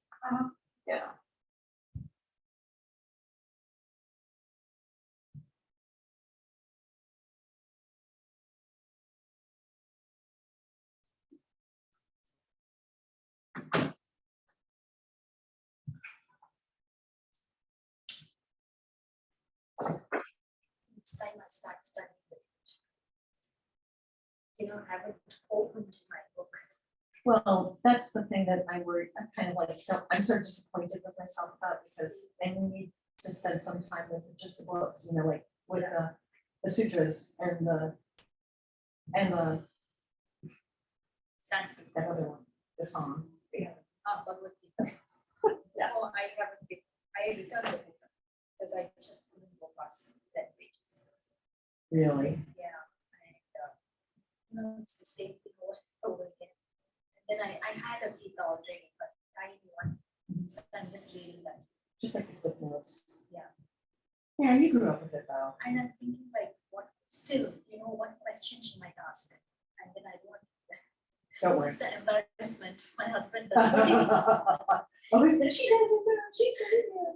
Yeah. It's time I start studying it. You know, I haven't opened my book. Well, that's the thing that I worry, I'm kind of like, I'm sort of disappointed with myself about because I need to spend some time with just the books, you know, like with the sutras and the Sanskrit. that other one, the song. Bhagavad Gita. Yeah. Oh, I haven't, I returned the book because I just couldn't go past 10 pages. Really? Yeah, and, you know, it's the same thing over again. And then I had a Gita already, but tiny one, so I'm just reading that. Just like the footnotes. Yeah. Yeah, you grew up with it though. And I'm thinking like, what, still, you know, what question she might ask? And then I don't, Don't worry. it's an embarrassment, my husband does. Not Oh, he said she doesn't know, she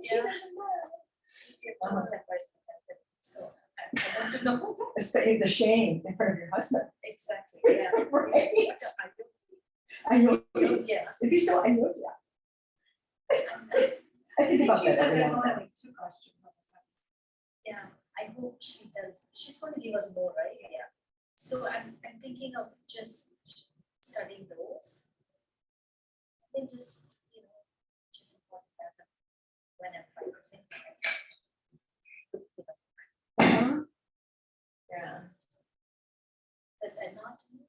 Yeah. doesn't know. embarrassment. So I want to know. Especially the shame in front of your husband. Exactly, yeah. Right. I I know, don't, yeah. it'd be so, I know, yeah. I think about that every now and then. two questions. Yeah, I hope she does. She's going to give us more, right? Yeah. So I'm thinking of just studying those. And then just, you know, just important as a when I'm practicing. I just look for the Uh-huh. Yeah. There's anatomy.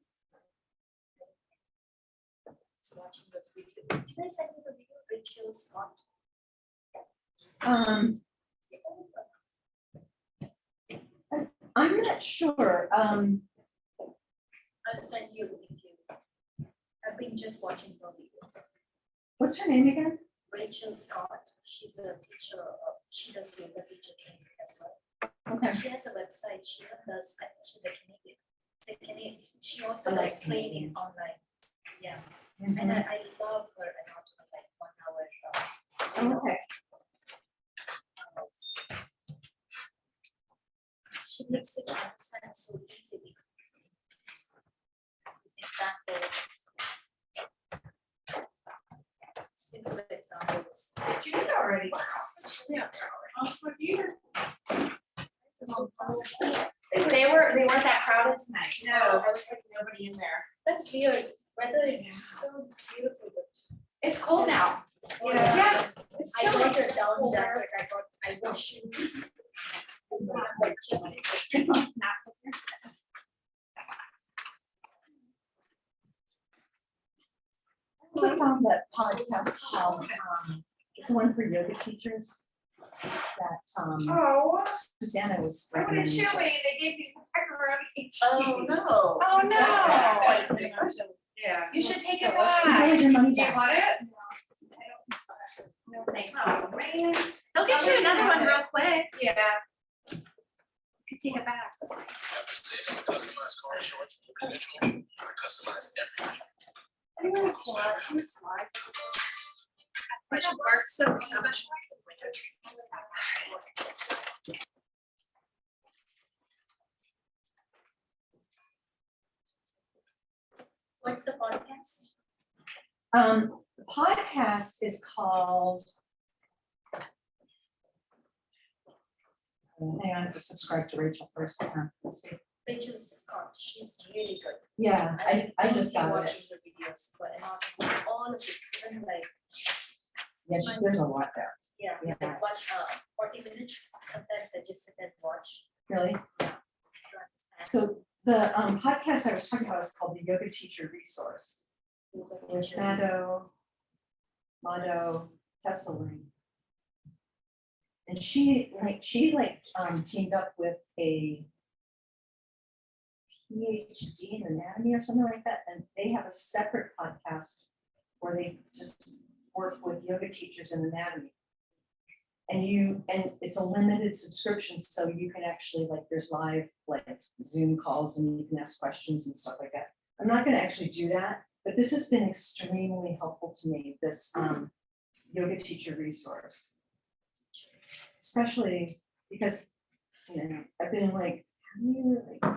Just watching this video. Did I send you the video? Rachel Scott. I'm not sure, I'll send you if you. I've been just watching her videos. what's her name again? Rachel Scott, she's a teacher, she does yoga teacher training as well. Okay. She has a website, she even does, I think she's a Canadian. She's a Canadian, she also I like does training Canadians. online. Yeah, Mhm. and I love her anatomy, like 1 hour. Okay. She makes it understand so easily. Examples. Simple examples. Did you do it already? Yeah. Oh, my dear. They weren't that crowded tonight. No, there was like nobody in there. That's weird, weather is so beautiful, but. It's cold now. Yeah. It's I still got like a down jacket, I got shoes. Just- I also found that podcast called, it's one for yoga teachers that, Oh, Susanna was. I went recommending. chili, they gave me pepperoni. Oh, no. Oh, That's no. quite a thing. Yeah. You should take it You back. wanted your money Do you back. want it? No, thanks. Oh, man. They'll get you another one real quick. Yeah. You can take it back. Customized car shorts, individual, customized everything. Anyone slide, who slides? Which works so specialized in winter treatments. What's the podcast? The podcast is called. Hang on, I have to subscribe to Rachel first. Let's see. Rachel Scott, she's really good. Yeah, I just got it. Watching the videos, but not all of it, even like, Yeah, there's a lot there. yeah, Yeah. like watch 40 minutes, sometimes I just sit and watch. Really? to understand. So the podcast I was talking about is called the Yoga Teacher Resource with Mado Tesseling. And she teamed up with a PhD in anatomy or something like that, and they have a separate podcast where they just work with yoga teachers in anatomy. And it's a limited subscription, so you can actually, like, there's live like Zoom calls and you can ask questions and stuff like that. I'm not gonna actually do that But this has been extremely helpful to me, this yoga teacher resource. Especially because, you know, I've been like, how do you like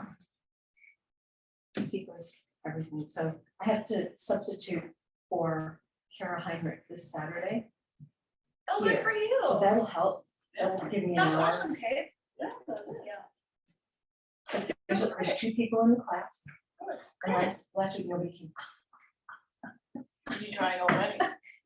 sequence everything? So I have to substitute for Kara Heinrich this Saturday. Oh, good Here. for you. So that'll help. That'll give me an That's hour. awesome, Kate. There's 2 people in the class. And last week nobody came. Did you try it already?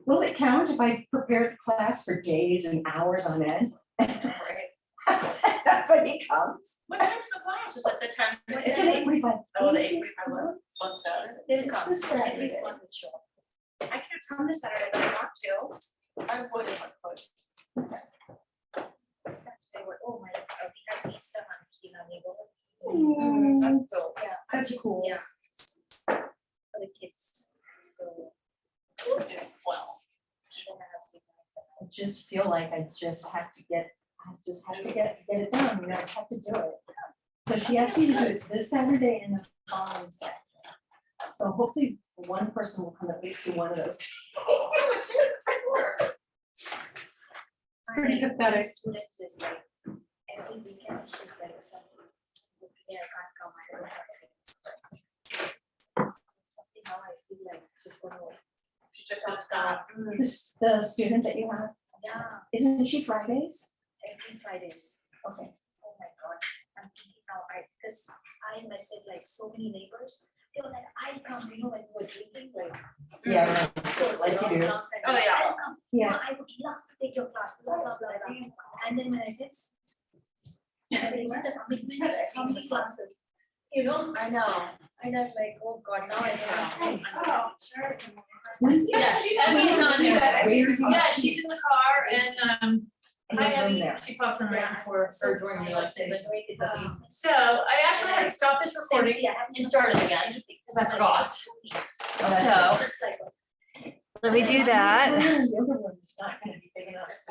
Will it count if I prepared the class for days and hours on end? Nobody comes. What time's the class? Is it the 10? It's an 8:45. Oh, the 8:45 one Saturday? They'll It's come, this at Saturday. least one will show. I can't come this Saturday, but I want to. I would if I could. Saturday, oh my, we have Easter in our neighborhood. Mm, So, yeah. That's cool. Yeah. For the kids, so. Yeah, well. And then I have to. I just feel like I just have to get it done, you know, I just have to do it. So she asked me to do it this Saturday and the following Saturday. So hopefully one person will come at least to one of those. It's pretty pathetic. Student is like, every weekend, she's like, something, yeah, I can't come, I don't have things. Something how I feel like she's gonna. She just got start. The student that you have, Yeah, isn't she Fridays? every Fridays. Okay. Oh my God, I'm thinking now, because I messaged like so many neighbors, they were like, I come, you know, when we were drinking, like. Yeah, those like you do. long time, Oh, yeah. "I'll come. Yeah. I would love to take your class, blah, blah, blah, blah." And then when I did. And they said, how many classes? You know, I know. and I'm like, oh God, now I know. Oh, sure. Yeah, she's on there. Yeah, she's in the car and, hi Abby, there. she pops on right before or during the station. Uh, So I actually had to stop this recording and start it again because I forgot. Oh, that's So Just like, let me do that. Yoga room is not gonna